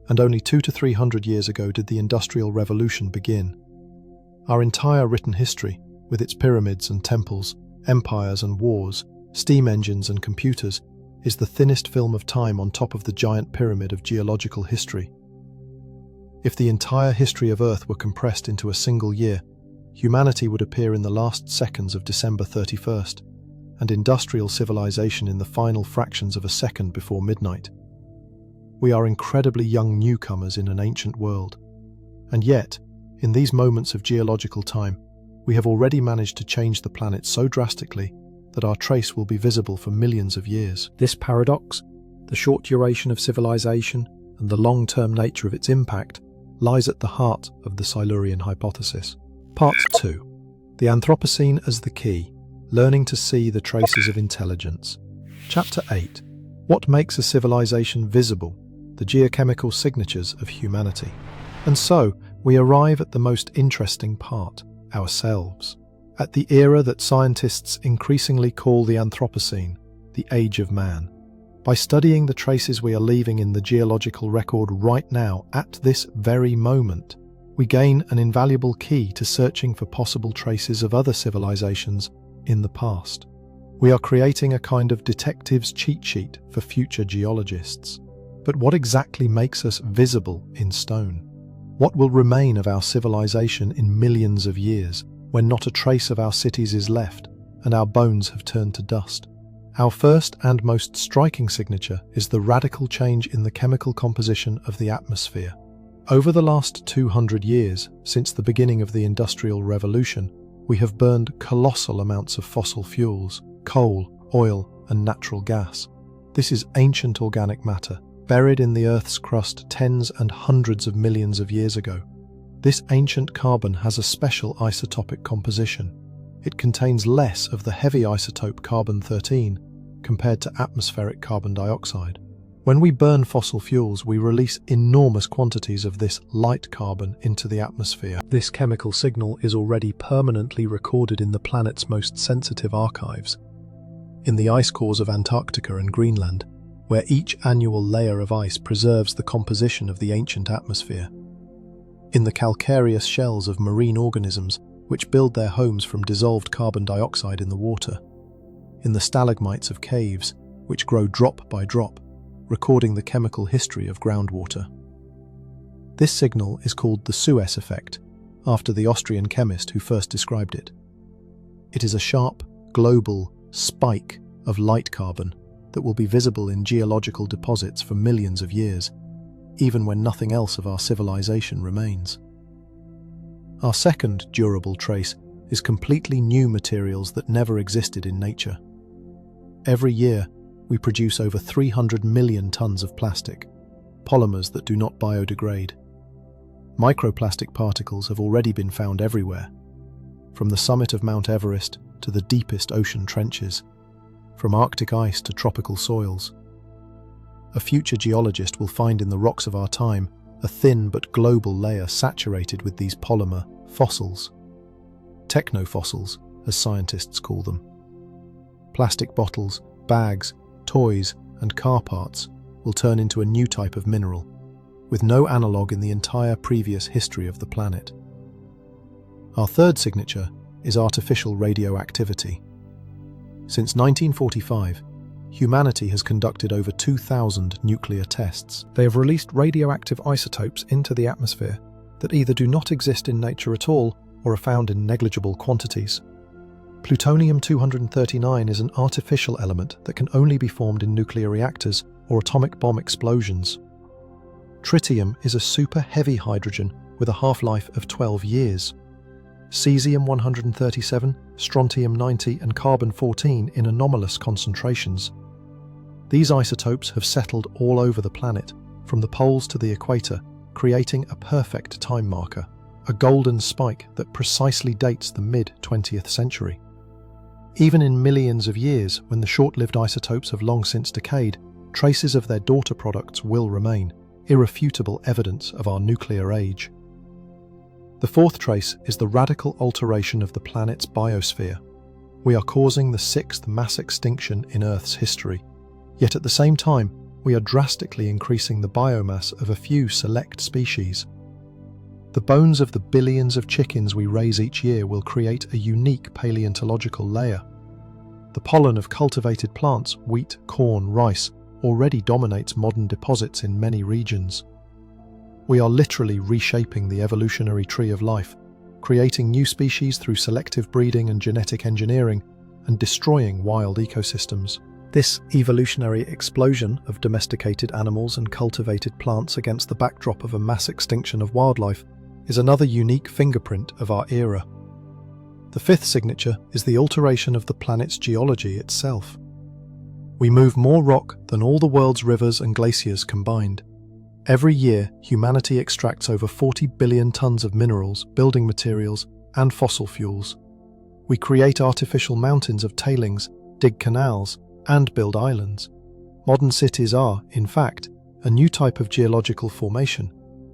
And only 200 to 300 years ago did the Industrial Revolution begin. Our entire written history, with its pyramids and temples, empires and wars, steam engines and computers, is the thinnest film of time on top of the giant pyramid of geological history. If the entire history of Earth were compressed into a single year, humanity would appear in the last seconds of December 31st, and industrial civilization in the final fractions of a second before midnight. We are incredibly young newcomers in an ancient world. And yet, in these moments of geological time, we have already managed to change the planet so drastically that our trace will be visible for millions of years. This paradox, the short duration of civilization and the long-term nature of its impact, lies at the heart of the Silurian Hypothesis. Part 2. The Anthropocene as the Key, Learning to See the Traces of Intelligence. Chapter 8. What makes a civilization visible? The geochemical signatures of humanity. And so, we arrive at the most interesting part, ourselves. At the era that scientists increasingly call the Anthropocene, the Age of Man. By studying the traces we are leaving in the geological record right now, at this very moment, we gain an invaluable key to searching for possible traces of other civilizations in the past. We are creating a kind of detective's cheat sheet for future geologists. But what exactly makes us visible in stone? What will remain of our civilization in millions of years, when not a trace of our cities is left and our bones have turned to dust? Our first and most striking signature is the radical change in the chemical composition of the atmosphere. Over the last 200 years, since the beginning of the Industrial Revolution, we have burned colossal amounts of fossil fuels, coal, oil, and natural gas. This is ancient organic matter, buried in the Earth's crust tens and hundreds of millions of years ago. This ancient carbon has a special isotopic composition. It contains less of the heavy isotope carbon-13 compared to atmospheric carbon dioxide. When we burn fossil fuels, we release enormous quantities of this light carbon into the atmosphere. This chemical signal is already permanently recorded in the planet's most sensitive archives. In the ice cores of Antarctica and Greenland, where each annual layer of ice preserves the composition of the ancient atmosphere. In the calcareous shells of marine organisms, which build their homes from dissolved carbon dioxide in the water. In the stalagmites of caves, which grow drop by drop, recording the chemical history of groundwater. This signal is called the Suez effect, after the Austrian chemist who first described it. It is a sharp, global spike of light carbon that will be visible in geological deposits for millions of years, even when nothing else of our civilization remains. Our second durable trace is completely new materials that never existed in nature. Every year, we produce over 300 million tons of plastic, polymers that do not biodegrade. Microplastic particles have already been found everywhere, from the summit of Mount Everest to the deepest ocean trenches, from Arctic ice to tropical soils. A future geologist will find in the rocks of our time a thin but global layer saturated with these polymer fossils. Technofossils, as scientists call them. Plastic bottles, bags, toys, and car parts will turn into a new type of mineral, with no analogue in the entire previous history of the planet. Our third signature is artificial radioactivity. Since 1945, humanity has conducted over 2,000 nuclear tests. They have released radioactive isotopes into the atmosphere that either do not exist in nature at all or are found in negligible quantities. Plutonium-239 is an artificial element that can only be formed in nuclear reactors or atomic bomb explosions. Tritium is a super-heavy hydrogen with a half-life of 12 years. Cesium-137, strontium-90 and carbon-14 in anomalous concentrations. These isotopes have settled all over the planet, from the poles to the equator, creating a perfect time marker, a golden spike that precisely dates the mid-20th century. Even in millions of years, when the short-lived isotopes have long since decayed, traces of their daughter products will remain, irrefutable evidence of our nuclear age. The fourth trace is the radical alteration of the planet's biosphere. We are causing the sixth mass extinction in Earth's history, yet at the same time, we are drastically increasing the biomass of a few select species. The bones of the billions of chickens we raise each year will create a unique paleontological layer. The pollen of cultivated plants, wheat, corn, rice, already dominates modern deposits in many regions. We are literally reshaping the evolutionary tree of life, creating new species through selective breeding and genetic engineering, and destroying wild ecosystems. This evolutionary explosion of domesticated animals and cultivated plants against the backdrop of a mass extinction of wildlife is another unique fingerprint of our era. The fifth signature is the alteration of the planet's geology itself. We move more rock than all the world's rivers and glaciers combined. Every year, humanity extracts over 40 billion tons of minerals, building materials, and fossil fuels. We create artificial mountains of tailings, dig canals, and build islands. Modern cities are, in fact, a new type of geological formation,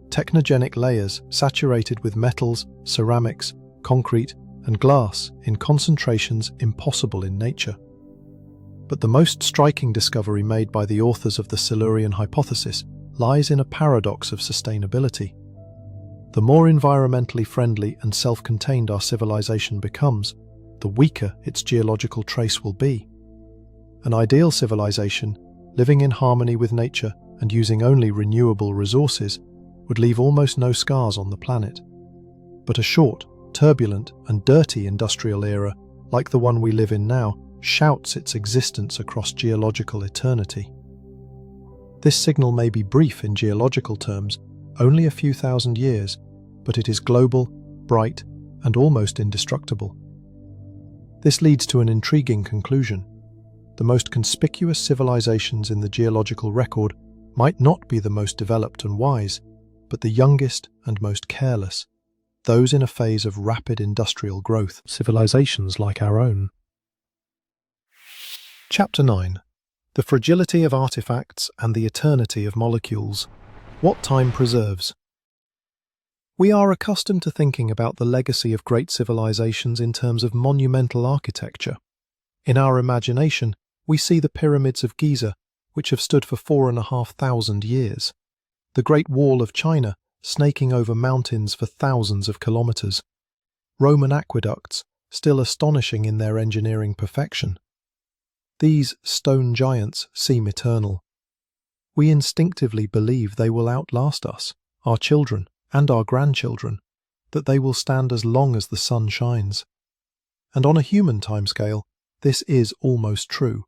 technogenic layers saturated with metals, ceramics, concrete, and glass in concentrations impossible in nature. But the most striking discovery made by the authors of the Silurian Hypothesis lies in a paradox of sustainability. The more environmentally friendly and self-contained our civilization becomes, the weaker its geological trace will be. An ideal civilization, living in harmony with nature and using only renewable resources, would leave almost no scars on the planet. But a short, turbulent, and dirty industrial era, like the one we live in now, shouts its existence across geological eternity. This signal may be brief in geological terms, only a few thousand years, but it is global, bright, and almost indestructible. This leads to an intriguing conclusion. The most conspicuous civilizations in the geological record might not be the most developed and wise, but the youngest and most careless, those in a phase of rapid industrial growth, civilizations like our own. Chapter 9. The Fragility of Artifacts and the Eternity of Molecules. What Time Preserves. We are accustomed to thinking about the legacy of great civilizations in terms of monumental architecture. In our imagination, we see the pyramids of Giza, which have stood for 4,500 years, the Great Wall of China, snaking over mountains for thousands of kilometers, Roman aqueducts, still astonishing in their engineering perfection. These stone giants seem eternal. We instinctively believe they will outlast us, our children, and our grandchildren, that they will stand as long as the sun shines. And on a human timescale, this is almost true.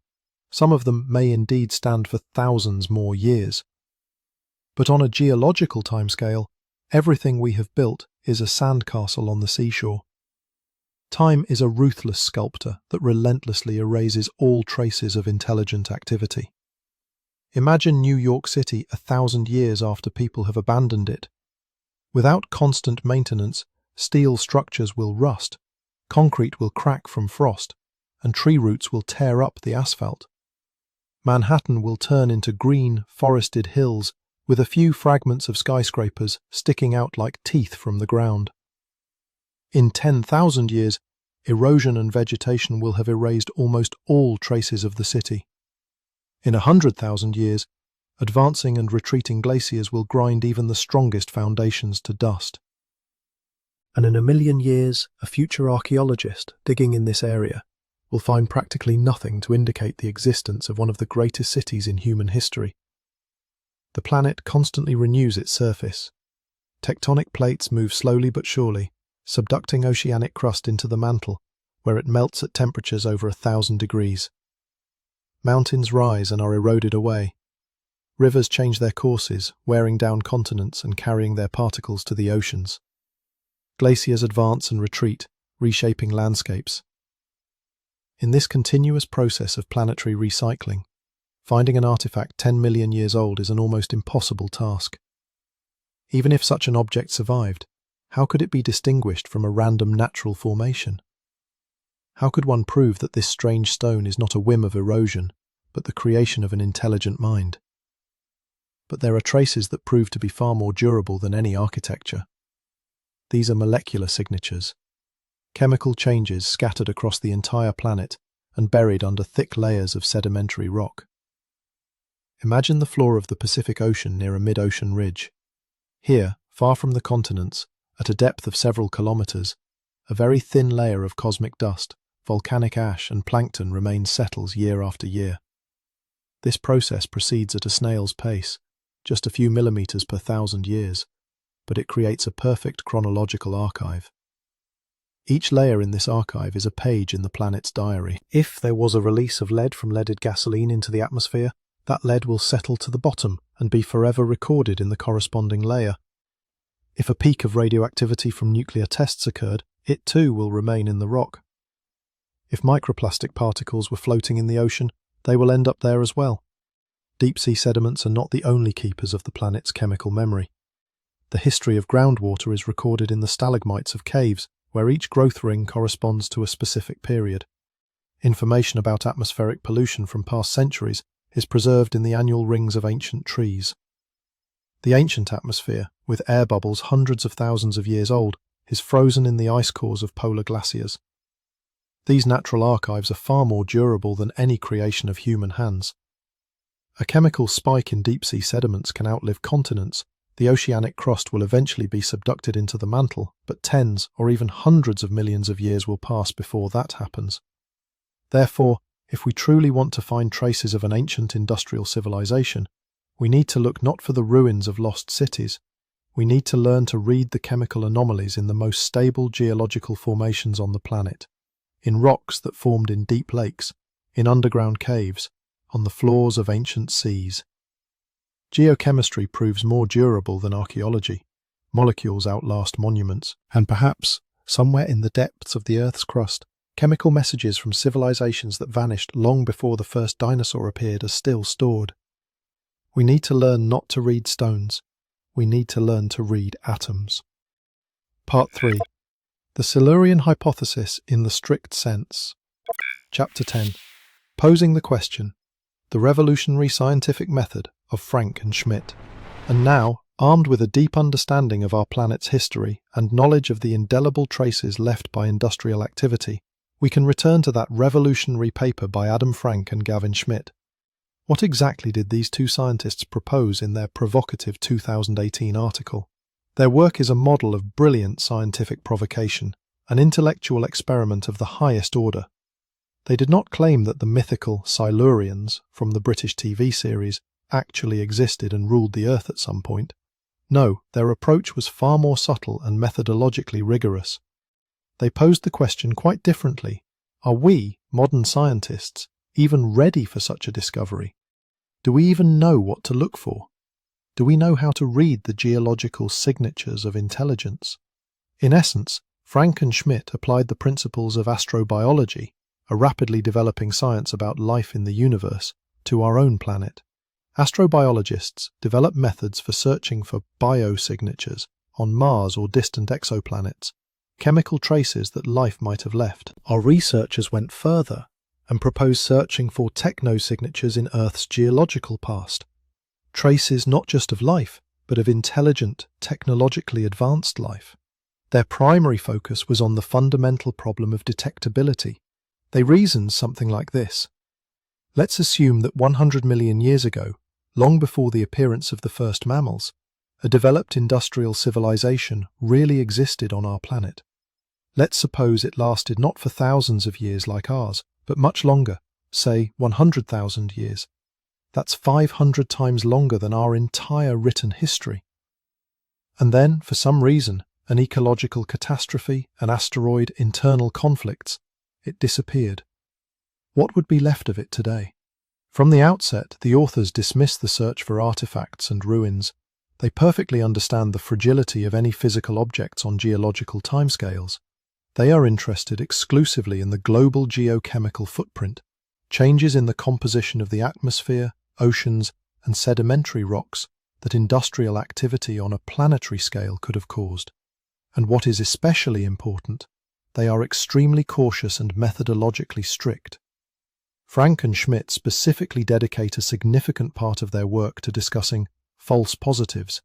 Some of them may indeed stand for thousands more years. But on a geological timescale, everything we have built is a sandcastle on the seashore. Time is a ruthless sculptor that relentlessly erases all traces of intelligent activity. Imagine New York City 1,000 years after people have abandoned it. Without constant maintenance, steel structures will rust, concrete will crack from frost, and tree roots will tear up the asphalt. Manhattan will turn into green, forested hills with a few fragments of skyscrapers sticking out like teeth from the ground. In 10,000 years, erosion and vegetation will have erased almost all traces of the city. In 100,000 years, advancing and retreating glaciers will grind even the strongest foundations to dust. And in 1,000,000 years, a future archaeologist digging in this area will find practically nothing to indicate the existence of one of the greatest cities in human history. The planet constantly renews its surface. Tectonic plates move slowly but surely, subducting oceanic crust into the mantle, where it melts at temperatures over 1,000 degrees. Mountains rise and are eroded away. Rivers change their courses, wearing down continents and carrying their particles to the oceans. Glaciers advance and retreat, reshaping landscapes. In this continuous process of planetary recycling, finding an artifact 10 million years old is an almost impossible task. Even if such an object survived, how could it be distinguished from a random natural formation? How could one prove that this strange stone is not a whim of erosion, but the creation of an intelligent mind? But there are traces that prove to be far more durable than any architecture. These are molecular signatures, chemical changes scattered across the entire planet and buried under thick layers of sedimentary rock. Imagine the floor of the Pacific Ocean near a mid-ocean ridge. Here, far from the continents, at a depth of several kilometers, a very thin layer of cosmic dust, volcanic ash and plankton remain settles year after year. This process proceeds at a snail's pace, just a few millimeters per 1,000 years, but it creates a perfect chronological archive. Each layer in this archive is a page in the planet's diary. If there was a release of lead from leaded gasoline into the atmosphere, that lead will settle to the bottom and be forever recorded in the corresponding layer. If a peak of radioactivity from nuclear tests occurred, it too will remain in the rock. If microplastic particles were floating in the ocean, they will end up there as well. Deep-sea sediments are not the only keepers of the planet's chemical memory. The history of groundwater is recorded in the stalagmites of caves, where each growth ring corresponds to a specific period. Information about atmospheric pollution from past centuries is preserved in the annual rings of ancient trees. The ancient atmosphere, with air bubbles hundreds of thousands of years old, is frozen in the ice cores of polar glaciers. These natural archives are far more durable than any creation of human hands. A chemical spike in deep-sea sediments can outlive continents. The oceanic crust will eventually be subducted into the mantle, but tens or even hundreds of millions of years will pass before that happens. Therefore, if we truly want to find traces of an ancient industrial civilization, we need to look not for the ruins of lost cities. We need to learn to read the chemical anomalies in the most stable geological formations on the planet, in rocks that formed in deep lakes, in underground caves, on the floors of ancient seas. Geochemistry proves more durable than archaeology. Molecules outlast monuments, and perhaps, somewhere in the depths of the Earth's crust, chemical messages from civilizations that vanished long before the first dinosaur appeared are still stored. We need to learn not to read stones. We need to learn to read atoms. Part 3. The Silurian Hypothesis in the Strict Sense. Chapter 10. Posing the Question. The Revolutionary Scientific Method of Frank and Schmidt. And now, armed with a deep understanding of our planet's history and knowledge of the indelible traces left by industrial activity, we can return to that revolutionary paper by Adam Frank and Gavin Schmidt. What exactly did these two scientists propose in their provocative 2018 article? Their work is a model of brilliant scientific provocation, an intellectual experiment of the highest order. They did not claim that the mythical Silurians from the British TV series actually existed and ruled the Earth at some point. No, their approach was far more subtle and methodologically rigorous. They posed the question quite differently. Are we, modern scientists, even ready for such a discovery? Do we even know what to look for? Do we know how to read the geological signatures of intelligence? In essence, Frank and Schmidt applied the principles of astrobiology, a rapidly developing science about life in the universe, to our own planet. Astrobiologists develop methods for searching for biosignatures on Mars or distant exoplanets, chemical traces that life might have left. Our researchers went further and proposed searching for technosignatures in Earth's geological past, traces not just of life, but of intelligent, technologically advanced life. Their primary focus was on the fundamental problem of detectability. They reasoned something like this. Let's assume that 100 million years ago, long before the appearance of the first mammals, a developed industrial civilization really existed on our planet. Let's suppose it lasted not for thousands of years like ours, but much longer, say 100,000 years. That's 500 times longer than our entire written history. And then, for some reason, an ecological catastrophe, an asteroid, internal conflicts, it disappeared. What would be left of it today? From the outset, the authors dismiss the search for artifacts and ruins. They perfectly understand the fragility of any physical objects on geological timescales. They are interested exclusively in the global geochemical footprint, changes in the composition of the atmosphere, oceans, and sedimentary rocks that industrial activity on a planetary scale could have caused. And what is especially important, they are extremely cautious and methodologically strict. Frank and Schmidt specifically dedicate a significant part of their work to discussing false positives,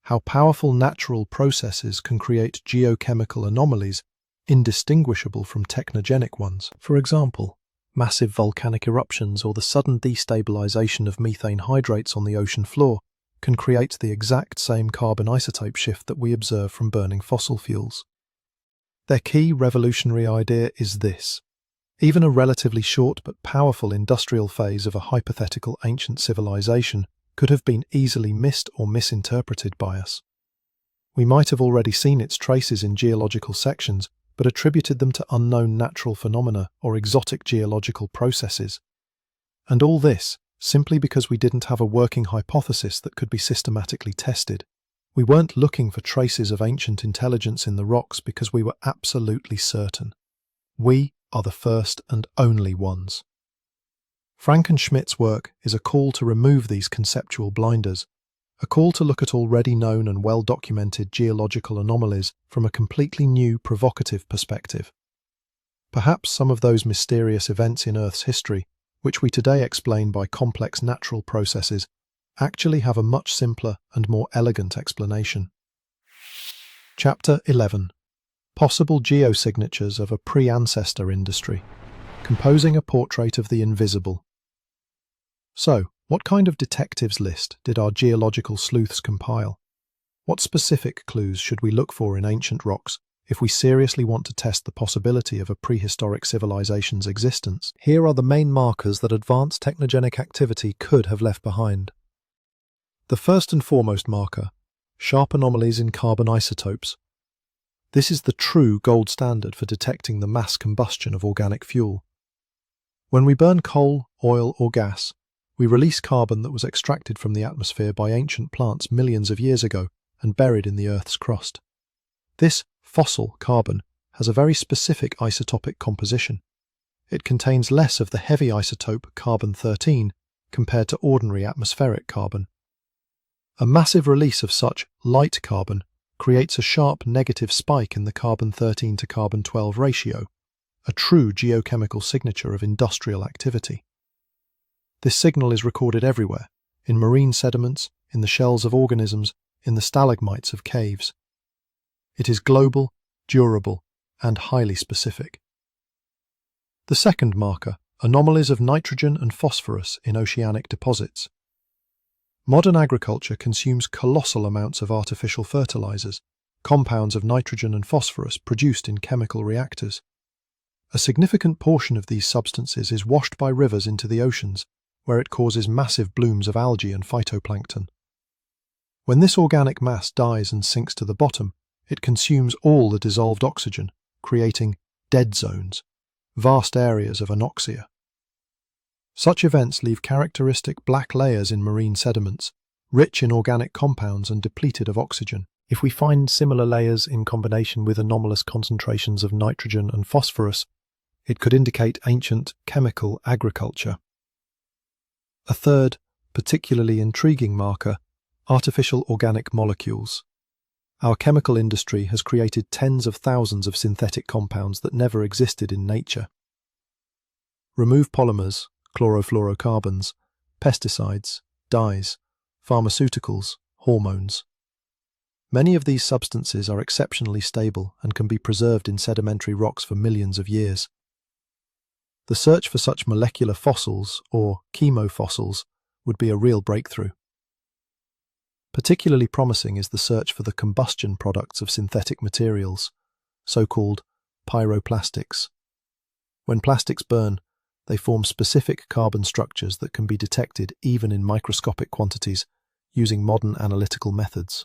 how powerful natural processes can create geochemical anomalies indistinguishable from technogenic ones. For example, massive volcanic eruptions or the sudden destabilization of methane hydrates on the ocean floor can create the exact same carbon isotope shift that we observe from burning fossil fuels. Their key revolutionary idea is this. Even a relatively short but powerful industrial phase of a hypothetical ancient civilization could have been easily missed or misinterpreted by us. We might have already seen its traces in geological sections, but attributed them to unknown natural phenomena or exotic geological processes. And all this simply because we didn't have a working hypothesis that could be systematically tested. We weren't looking for traces of ancient intelligence in the rocks because we were absolutely certain. We are the first and only ones. Frank and Schmidt's work is a call to remove these conceptual blinders, a call to look at already known and well-documented geological anomalies from a completely new, provocative perspective. Perhaps some of those mysterious events in Earth's history, which we today explain by complex natural processes, actually have a much simpler and more elegant explanation. Chapter 11. Possible geosignatures of a pre-ancestor industry, composing a portrait of the invisible. So, what kind of detectives list did our geological sleuths compile? What specific clues should we look for in ancient rocks if we seriously want to test the possibility of a prehistoric civilization's existence? Here are the main markers that advanced technogenic activity could have left behind. The first and foremost marker, sharp anomalies in carbon isotopes. This is the true gold standard for detecting the mass combustion of organic fuel. When we burn coal, oil, or gas, we release carbon that was extracted from the atmosphere by ancient plants millions of years ago and buried in the Earth's crust. This fossil carbon has a very specific isotopic composition. It contains less of the heavy isotope carbon-13 compared to ordinary atmospheric carbon. A massive release of such light carbon creates a sharp negative spike in the carbon-13 to carbon-12 ratio, a true geochemical signature of industrial activity. This signal is recorded everywhere, in marine sediments, in the shells of organisms, in the stalagmites of caves. It is global, durable, and highly specific. The second marker, anomalies of nitrogen and phosphorus in oceanic deposits. Modern agriculture consumes colossal amounts of artificial fertilizers, compounds of nitrogen and phosphorus produced in chemical reactors. A significant portion of these substances is washed by rivers into the oceans, where it causes massive blooms of algae and phytoplankton. When this organic mass dies and sinks to the bottom, it consumes all the dissolved oxygen, creating dead zones, vast areas of anoxia. Such events leave characteristic black layers in marine sediments, rich in organic compounds and depleted of oxygen. If we find similar layers in combination with anomalous concentrations of nitrogen and phosphorus, it could indicate ancient chemical agriculture. A third, particularly intriguing marker, artificial organic molecules. Our chemical industry has created tens of thousands of synthetic compounds that never existed in nature. Remove polymers, chlorofluorocarbons, pesticides, dyes, pharmaceuticals, hormones. Many of these substances are exceptionally stable and can be preserved in sedimentary rocks for millions of years. The search for such molecular fossils, or chemofossils, would be a real breakthrough. Particularly promising is the search for the combustion products of synthetic materials, so-called pyroplastics. When plastics burn, they form specific carbon structures that can be detected even in microscopic quantities using modern analytical methods.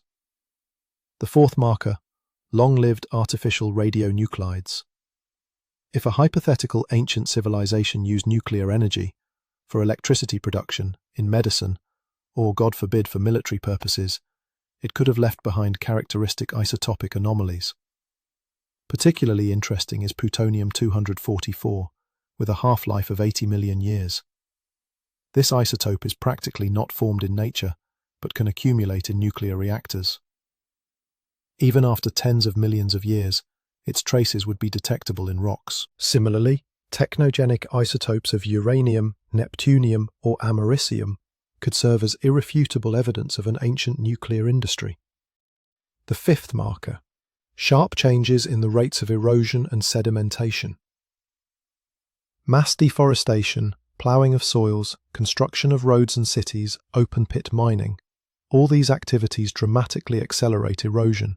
The fourth marker, long-lived artificial radionuclides. If a hypothetical ancient civilization used nuclear energy for electricity production, in medicine, or God forbid for military purposes, it could have left behind characteristic isotopic anomalies. Particularly interesting is plutonium-244, with a half-life of 80 million years. This isotope is practically not formed in nature, but can accumulate in nuclear reactors. Even after tens of millions of years, its traces would be detectable in rocks. Similarly, technogenic isotopes of uranium, neptunium, or americium could serve as irrefutable evidence of an ancient nuclear industry. The fifth marker, sharp changes in the rates of erosion and sedimentation. Mass deforestation, ploughing of soils, construction of roads and cities, open-pit mining, all these activities dramatically accelerate erosion.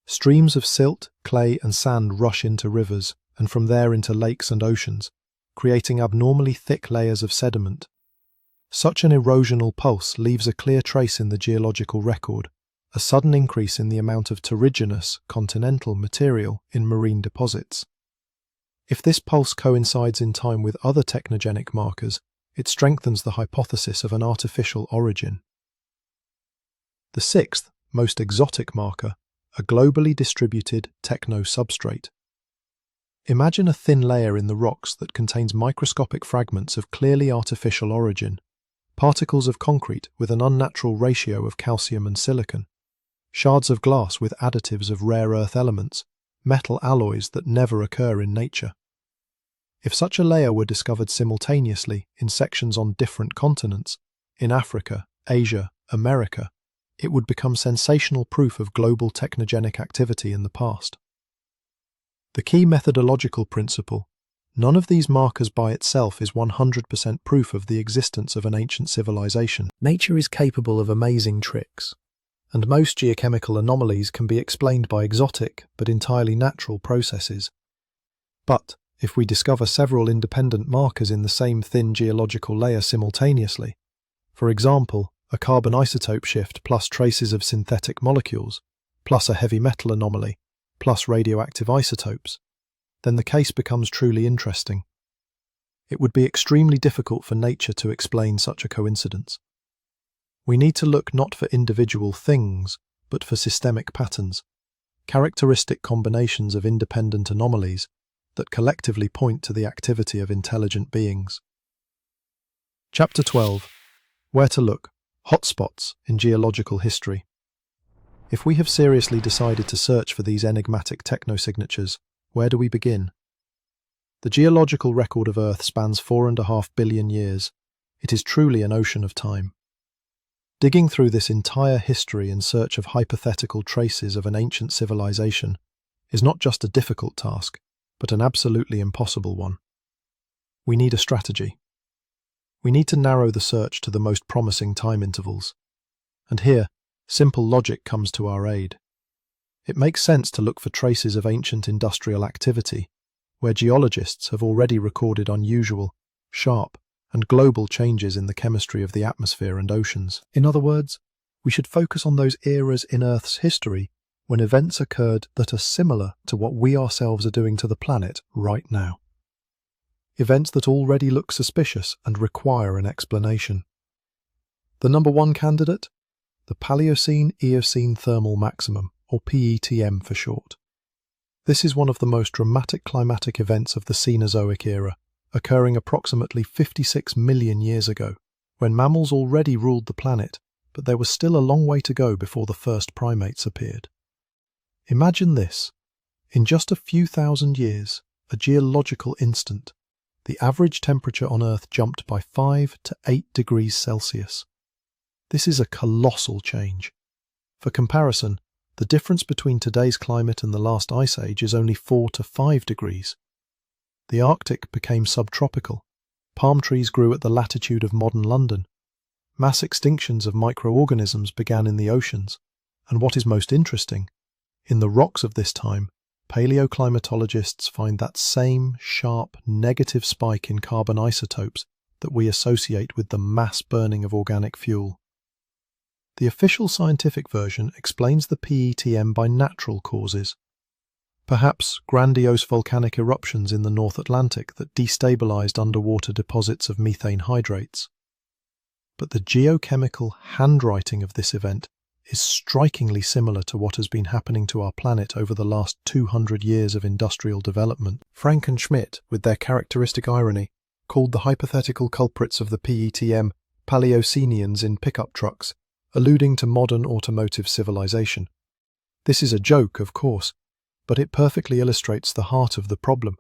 Streams of silt, clay, and sand rush into rivers and from there into lakes and oceans, creating abnormally thick layers of sediment. Such an erosional pulse leaves a clear trace in the geological record, a sudden increase in the amount of terrigenous, continental material in marine deposits. If this pulse coincides in time with other technogenic markers, it strengthens the hypothesis of an artificial origin. The sixth, most exotic marker, a globally distributed techno-substrate. Imagine a thin layer in the rocks that contains microscopic fragments of clearly artificial origin, particles of concrete with an unnatural ratio of calcium and silicon, shards of glass with additives of rare earth elements, metal alloys that never occur in nature. If such a layer were discovered simultaneously in sections on different continents, in Africa, Asia, America, it would become sensational proof of global technogenic activity in the past. The key methodological principle: none of these markers by itself is 100% proof of the existence of an ancient civilization. Nature is capable of amazing tricks, and most geochemical anomalies can be explained by exotic but entirely natural processes. But if we discover several independent markers in the same thin geological layer simultaneously, for example, a carbon isotope shift plus traces of synthetic molecules, plus a heavy metal anomaly, plus radioactive isotopes, then the case becomes truly interesting. It would be extremely difficult for nature to explain such a coincidence. We need to look not for individual things, but for systemic patterns, characteristic combinations of independent anomalies that collectively point to the activity of intelligent beings. Chapter 12. Where to look. Hotspots in geological history. If we have seriously decided to search for these enigmatic technosignatures, where do we begin? The geological record of Earth spans 4.5 billion years. It is truly an ocean of time. Digging through this entire history in search of hypothetical traces of an ancient civilization is not just a difficult task, but an absolutely impossible one. We need a strategy. We need to narrow the search to the most promising time intervals. And here, simple logic comes to our aid. It makes sense to look for traces of ancient industrial activity, where geologists have already recorded unusual, sharp, and global changes in the chemistry of the atmosphere and oceans. In other words, we should focus on those eras in Earth's history when events occurred that are similar to what we ourselves are doing to the planet right now. Events that already look suspicious and require an explanation. The number one candidate? The Paleocene-Eocene Thermal Maximum, or PETM for short. This is one of the most dramatic climatic events of the Cenozoic era, occurring approximately 56 million years ago, when mammals already ruled the planet, but there was still a long way to go before the first primates appeared. Imagine this. In just a few thousand years, a geological instant, the average temperature on Earth jumped by 5 to 8 degrees Celsius. This is a colossal change. For comparison, the difference between today's climate and the last ice age is only 4 to 5 degrees. The Arctic became subtropical. Palm trees grew at the latitude of modern London. Mass extinctions of microorganisms began in the oceans. And what is most interesting, in the rocks of this time, paleoclimatologists find that same sharp negative spike in carbon isotopes that we associate with the mass burning of organic fuel. The official scientific version explains the PETM by natural causes. Perhaps grandiose volcanic eruptions in the North Atlantic that destabilized underwater deposits of methane hydrates. But the geochemical handwriting of this event is strikingly similar to what has been happening to our planet over the last 200 years of industrial development. Frank and Schmidt, with their characteristic irony, called the hypothetical culprits of the PETM Paleocenians in pickup trucks, alluding to modern automotive civilization. This is a joke, of course, but it perfectly illustrates the heart of the problem.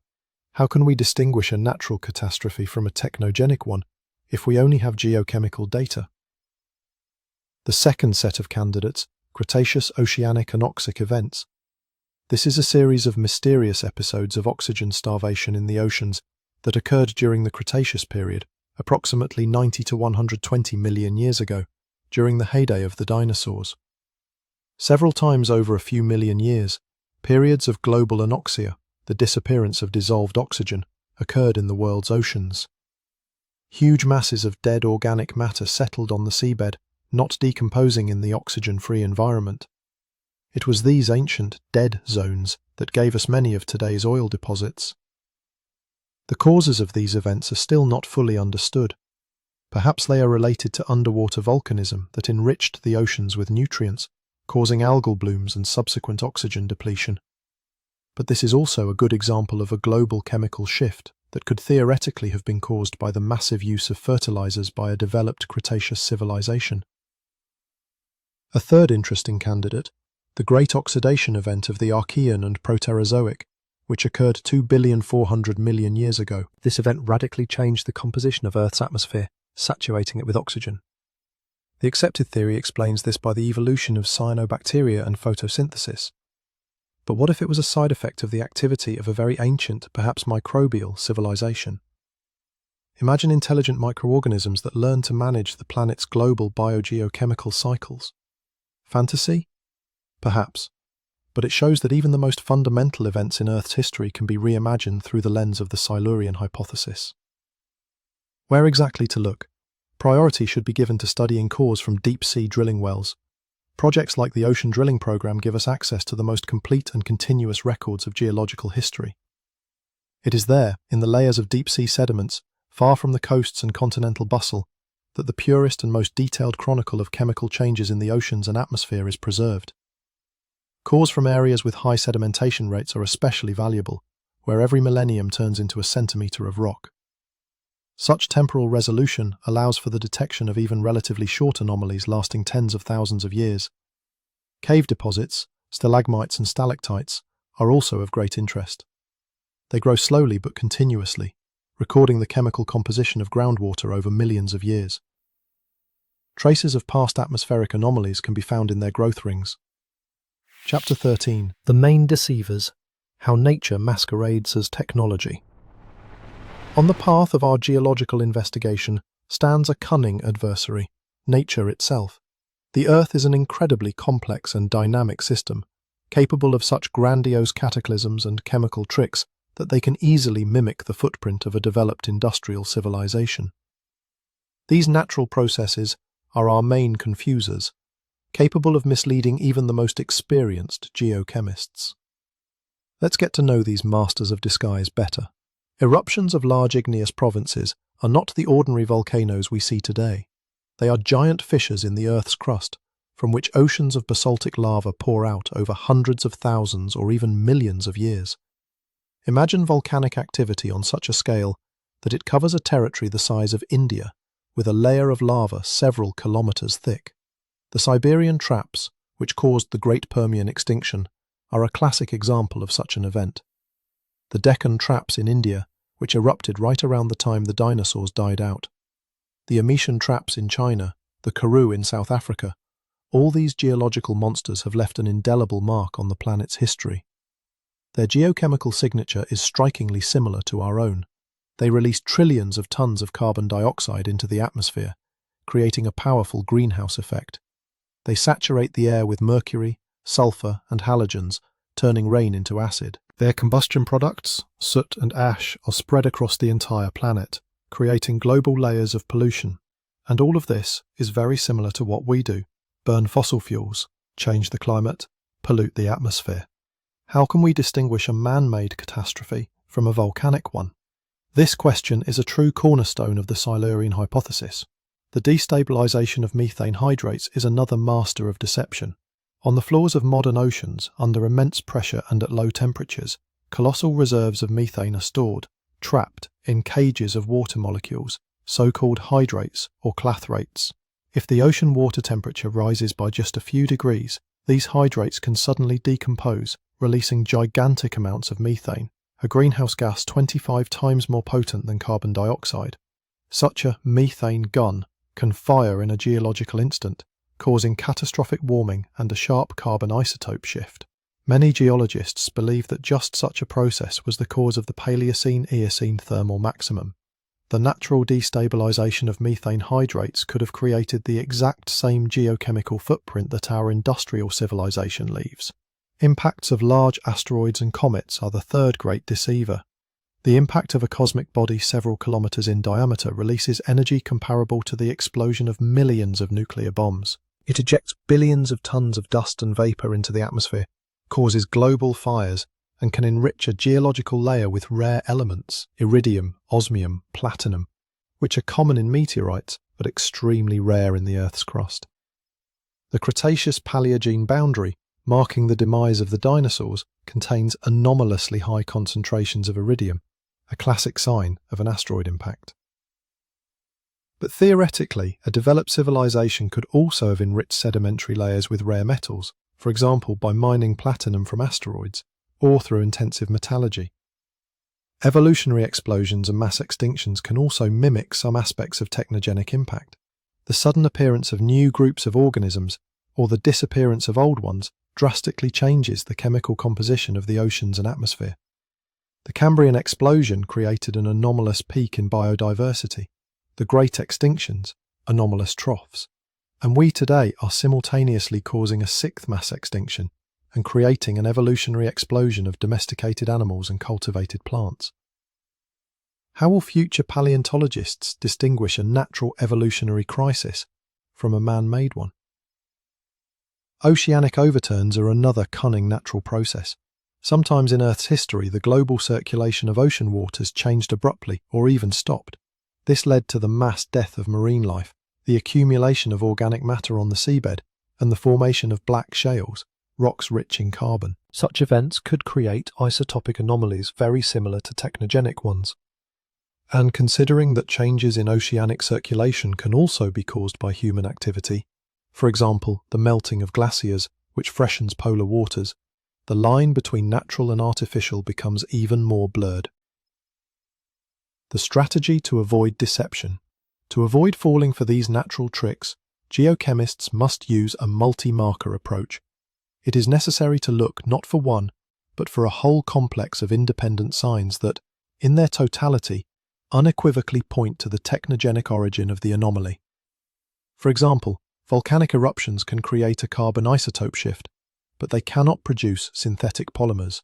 How can we distinguish a natural catastrophe from a technogenic one if we only have geochemical data? The second set of candidates, Cretaceous oceanic anoxic events. This is a series of mysterious episodes of oxygen starvation in the oceans that occurred during the Cretaceous period, approximately 90 to 120 million years ago, during the heyday of the dinosaurs. Several times over a few million years, periods of global anoxia, the disappearance of dissolved oxygen, occurred in the world's oceans. Huge masses of dead organic matter settled on the seabed, not decomposing in the oxygen-free environment. It was these ancient, dead zones that gave us many of today's oil deposits. The causes of these events are still not fully understood. Perhaps they are related to underwater volcanism that enriched the oceans with nutrients, causing algal blooms and subsequent oxygen depletion. But this is also a good example of a global chemical shift that could theoretically have been caused by the massive use of fertilizers by a developed Cretaceous civilization. A third interesting candidate, the Great Oxidation Event of the Archean and Proterozoic, which occurred 2,400,000,000 years ago. This event radically changed the composition of Earth's atmosphere, saturating it with oxygen. The accepted theory explains this by the evolution of cyanobacteria and photosynthesis. But what if it was a side effect of the activity of a very ancient, perhaps microbial, civilization? Imagine intelligent microorganisms that learn to manage the planet's global biogeochemical cycles. Fantasy? Perhaps. But it shows that even the most fundamental events in Earth's history can be reimagined through the lens of the Silurian Hypothesis. Where exactly to look? Priority should be given to studying cores from deep-sea drilling wells. Projects like the Ocean Drilling Program give us access to the most complete and continuous records of geological history. It is there, in the layers of deep-sea sediments, far from the coasts and continental bustle, that the purest and most detailed chronicle of chemical changes in the oceans and atmosphere is preserved. Cores from areas with high sedimentation rates are especially valuable, where every millennium turns into a centimetre of rock. Such temporal resolution allows for the detection of even relatively short anomalies lasting tens of thousands of years. Cave deposits, stalagmites and stalactites, are also of great interest. They grow slowly but continuously, recording the chemical composition of groundwater over millions of years. Traces of past atmospheric anomalies can be found in their growth rings. Chapter 13. The Main Deceivers: How Nature Masquerades as Technology. On the path of our geological investigation stands a cunning adversary, nature itself. The Earth is an incredibly complex and dynamic system, capable of such grandiose cataclysms and chemical tricks that they can easily mimic the footprint of a developed industrial civilization. These natural processes are our main confusers, capable of misleading even the most experienced geochemists. Let's get to know these masters of disguise better. Eruptions of large igneous provinces are not the ordinary volcanoes we see today. They are giant fissures in the Earth's crust, from which oceans of basaltic lava pour out over hundreds of thousands or even millions of years. Imagine volcanic activity on such a scale that it covers a territory the size of India, with a layer of lava several kilometers thick. The Siberian traps, which caused the Great Permian extinction, are a classic example of such an event. The Deccan traps in India, which erupted right around the time the dinosaurs died out. The Ametian traps in China, the Karoo in South Africa, all these geological monsters have left an indelible mark on the planet's history. Their geochemical signature is strikingly similar to our own. They release trillions of tons of carbon dioxide into the atmosphere, creating a powerful greenhouse effect. They saturate the air with mercury, sulfur, and halogens, turning rain into acid. Their combustion products, soot and ash, are spread across the entire planet, creating global layers of pollution. And all of this is very similar to what we do: burn fossil fuels, change the climate, pollute the atmosphere. How can we distinguish a man-made catastrophe from a volcanic one? This question is a true cornerstone of the Silurian hypothesis. The destabilization of methane hydrates is another master of deception. On the floors of modern oceans, under immense pressure and at low temperatures, colossal reserves of methane are stored, trapped in cages of water molecules, so-called hydrates or clathrates. If the ocean water temperature rises by just a few degrees, these hydrates can suddenly decompose, releasing gigantic amounts of methane, a greenhouse gas 25 times more potent than carbon dioxide. Such a methane gun can fire in a geological instant, causing catastrophic warming and a sharp carbon isotope shift. Many geologists believe that just such a process was the cause of the Paleocene-Eocene Thermal Maximum. The natural destabilization of methane hydrates could have created the exact same geochemical footprint that our industrial civilization leaves. Impacts of large asteroids and comets are the third great deceiver. The impact of a cosmic body several kilometers in diameter releases energy comparable to the explosion of millions of nuclear bombs. It ejects billions of tons of dust and vapor into the atmosphere, causes global fires, and can enrich a geological layer with rare elements, iridium, osmium, platinum, which are common in meteorites but extremely rare in the Earth's crust. The Cretaceous-Paleogene boundary, marking the demise of the dinosaurs, contains anomalously high concentrations of iridium, a classic sign of an asteroid impact. But theoretically, a developed civilization could also have enriched sedimentary layers with rare metals, for example by mining platinum from asteroids, or through intensive metallurgy. Evolutionary explosions and mass extinctions can also mimic some aspects of technogenic impact. The sudden appearance of new groups of organisms, or the disappearance of old ones, drastically changes the chemical composition of the oceans and atmosphere. The Cambrian explosion created an anomalous peak in biodiversity, the Great Extinctions, anomalous troughs, and we today are simultaneously causing a sixth mass extinction and creating an evolutionary explosion of domesticated animals and cultivated plants. How will future paleontologists distinguish a natural evolutionary crisis from a man-made one? Oceanic overturns are another cunning natural process. Sometimes in Earth's history, the global circulation of ocean waters changed abruptly or even stopped. This led to the mass death of marine life, the accumulation of organic matter on the seabed, and the formation of black shales, rocks rich in carbon. Such events could create isotopic anomalies very similar to technogenic ones. And considering that changes in oceanic circulation can also be caused by human activity, for example, the melting of glaciers, which freshens polar waters, the line between natural and artificial becomes even more blurred. The strategy to avoid deception. To avoid falling for these natural tricks, geochemists must use a multi-marker approach. It is necessary to look not for one, but for a whole complex of independent signs that, in their totality, unequivocally point to the technogenic origin of the anomaly. For example, volcanic eruptions can create a carbon isotope shift, but they cannot produce synthetic polymers.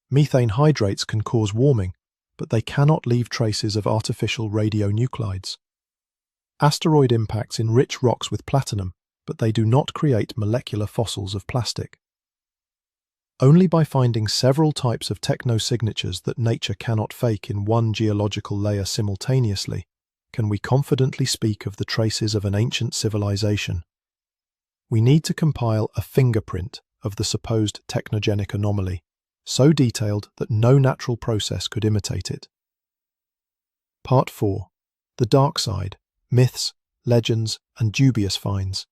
Methane hydrates can cause warming, but they cannot leave traces of artificial radionuclides. Asteroid impacts enrich rocks with platinum, but they do not create molecular fossils of plastic. Only by finding several types of technosignatures that nature cannot fake in one geological layer simultaneously can we confidently speak of the traces of an ancient civilization. We need to compile a fingerprint of the supposed technogenic anomaly, so detailed that no natural process could imitate it. Part 4. The Dark Side, Myths, Legends, and Dubious Finds.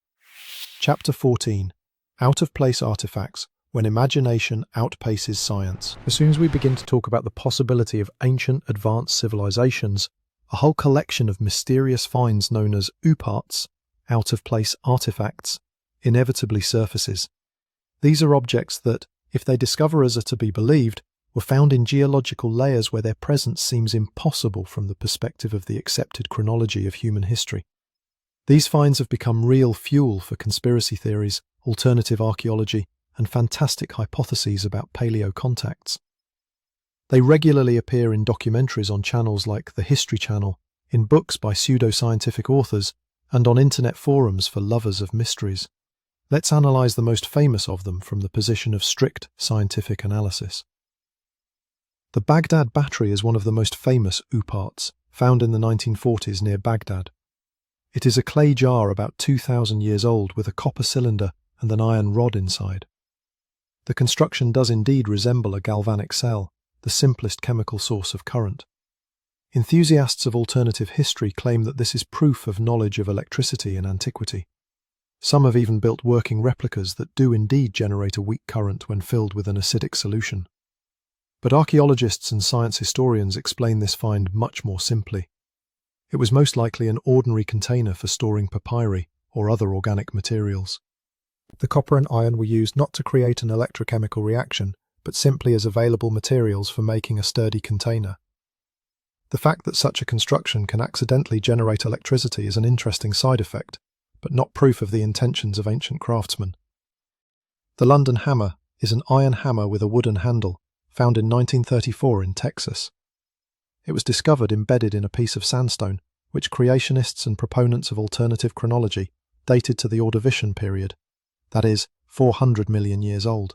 Chapter 14. Out-of-place artifacts, when imagination outpaces science. As soon as we begin to talk about the possibility of ancient advanced civilizations, a whole collection of mysterious finds known as OOPArts, out-of-place artifacts, inevitably surfaces. These are objects that, if their discoverers are to be believed, were found in geological layers where their presence seems impossible from the perspective of the accepted chronology of human history. These finds have become real fuel for conspiracy theories, alternative archaeology, and fantastic hypotheses about paleo-contacts. They regularly appear in documentaries on channels like the History Channel, in books by pseudoscientific authors, and on internet forums for lovers of mysteries. Let's analyze the most famous of them from the position of strict scientific analysis. The Baghdad Battery is one of the most famous OOPArts, found in the 1940s near Baghdad. It is a clay jar about 2,000 years old with a copper cylinder and an iron rod inside. The construction does indeed resemble a galvanic cell, the simplest chemical source of current. Enthusiasts of alternative history claim that this is proof of knowledge of electricity in antiquity. Some have even built working replicas that do indeed generate a weak current when filled with an acidic solution. But archaeologists and science historians explain this find much more simply. It was most likely an ordinary container for storing papyri or other organic materials. The copper and iron were used not to create an electrochemical reaction, but simply as available materials for making a sturdy container. The fact that such a construction can accidentally generate electricity is an interesting side effect, but not proof of the intentions of ancient craftsmen. The London hammer, is an iron hammer with a wooden handle, found in 1934 in Texas. It was discovered embedded in a piece of sandstone, which creationists and proponents of alternative chronology dated to the Ordovician period, that is, 400 million years old.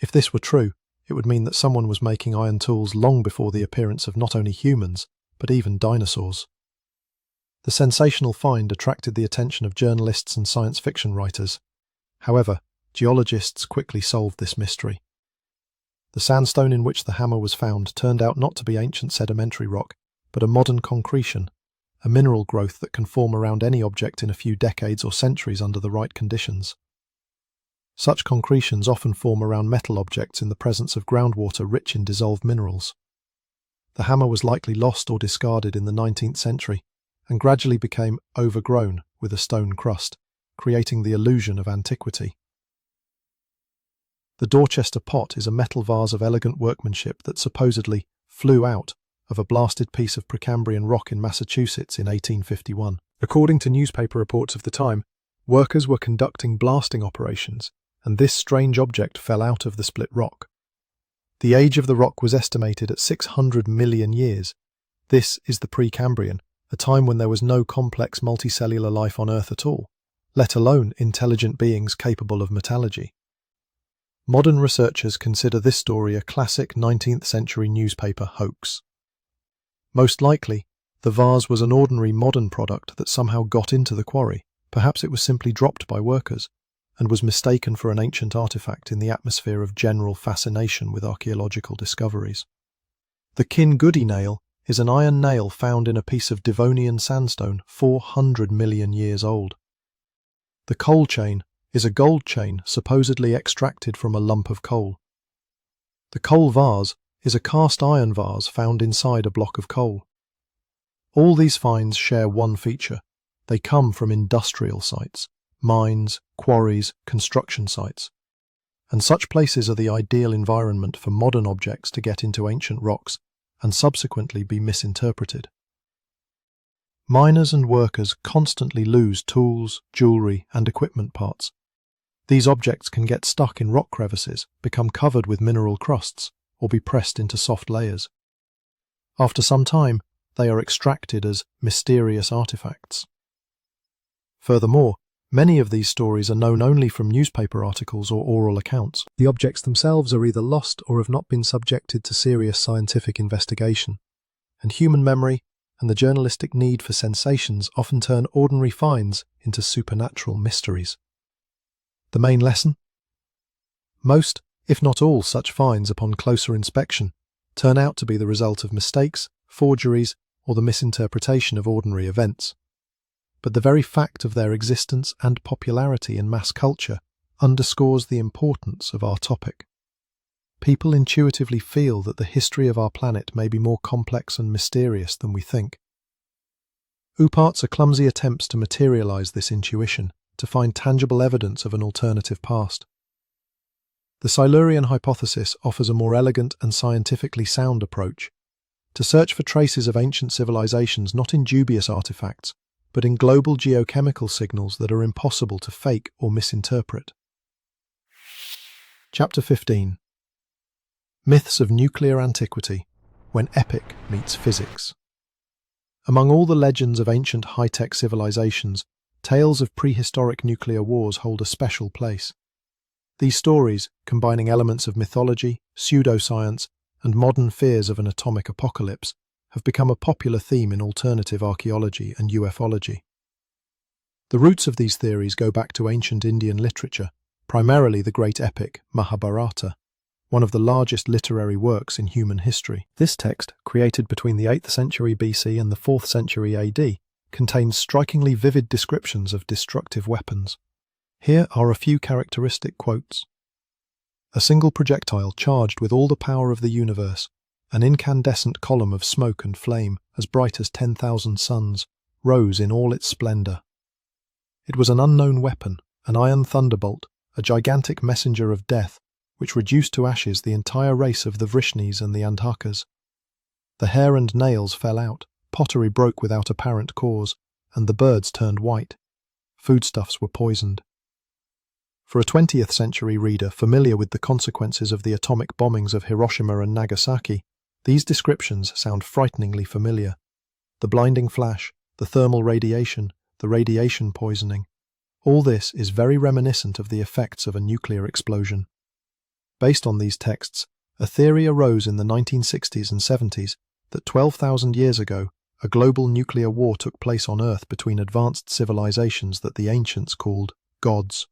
If this were true, it would mean that someone was making iron tools long before the appearance of not only humans, but even dinosaurs. The sensational find attracted the attention of journalists and science fiction writers. However, geologists quickly solved this mystery. The sandstone in which the hammer was found turned out not to be ancient sedimentary rock, but a modern concretion, a mineral growth that can form around any object in a few decades or centuries under the right conditions. Such concretions often form around metal objects in the presence of groundwater rich in dissolved minerals. The hammer was likely lost or discarded in the 19th century, and gradually became overgrown with a stone crust, creating the illusion of antiquity. The Dorchester pot is a metal vase of elegant workmanship that supposedly flew out of a blasted piece of Precambrian rock in Massachusetts in 1851. According to newspaper reports of the time, workers were conducting blasting operations, and this strange object fell out of the split rock. The age of the rock was estimated at 600 million years. This is the Precambrian, a time when there was no complex multicellular life on Earth at all, let alone intelligent beings capable of metallurgy. Modern researchers consider this story a classic 19th century newspaper hoax. Most likely, the vase was an ordinary modern product that somehow got into the quarry. Perhaps it was simply dropped by workers, and was mistaken for an ancient artifact in the atmosphere of general fascination with archaeological discoveries. The Kingoody nail is an iron nail found in a piece of Devonian sandstone 400 million years old. The coal chain is a gold chain supposedly extracted from a lump of coal. The coal vase is a cast iron vase found inside a block of coal. All these finds share one feature. They come from industrial sites, mines, quarries, construction sites. And such places are the ideal environment for modern objects to get into ancient rocks and subsequently be misinterpreted. Miners and workers constantly lose tools, jewellery, and equipment parts. These objects can get stuck in rock crevices, become covered with mineral crusts, or be pressed into soft layers. After some time, they are extracted as mysterious artifacts. Furthermore, many of these stories are known only from newspaper articles or oral accounts. The objects themselves are either lost or have not been subjected to serious scientific investigation, and human memory and the journalistic need for sensations often turn ordinary finds into supernatural mysteries. The main lesson? Most, if not all, such finds upon closer inspection turn out to be the result of mistakes, forgeries, or the misinterpretation of ordinary events. But the very fact of their existence and popularity in mass culture underscores the importance of our topic. People intuitively feel that the history of our planet may be more complex and mysterious than we think. OOParts are clumsy attempts to materialize this intuition, to find tangible evidence of an alternative past. The Silurian Hypothesis offers a more elegant and scientifically sound approach, to search for traces of ancient civilizations not in dubious artifacts, but in global geochemical signals that are impossible to fake or misinterpret. Chapter 15. Myths of Nuclear Antiquity, when epic meets physics. Among all the legends of ancient high-tech civilizations, tales of prehistoric nuclear wars hold a special place. These stories, combining elements of mythology, pseudoscience, and modern fears of an atomic apocalypse, have become a popular theme in alternative archaeology and ufology. The roots of these theories go back to ancient Indian literature, primarily the great epic Mahabharata, one of the largest literary works in human history. This text, created between the 8th century BC and the 4th century AD, contains strikingly vivid descriptions of destructive weapons. Here are a few characteristic quotes. A single projectile charged with all the power of the universe, an incandescent column of smoke and flame as bright as 10,000 suns, rose in all its splendour. It was an unknown weapon, an iron thunderbolt, a gigantic messenger of death, which reduced to ashes the entire race of the Vrishnis and the Andhakas. The hair and nails fell out, pottery broke without apparent cause, and the birds turned white. Foodstuffs were poisoned. For a 20th century reader familiar with the consequences of the atomic bombings of Hiroshima and Nagasaki, these descriptions sound frighteningly familiar. The blinding flash, the thermal radiation, the radiation poisoning. All this is very reminiscent of the effects of a nuclear explosion. Based on these texts, a theory arose in the 1960s and 70s that 12,000 years ago, a global nuclear war took place on Earth between advanced civilizations that the ancients called gods.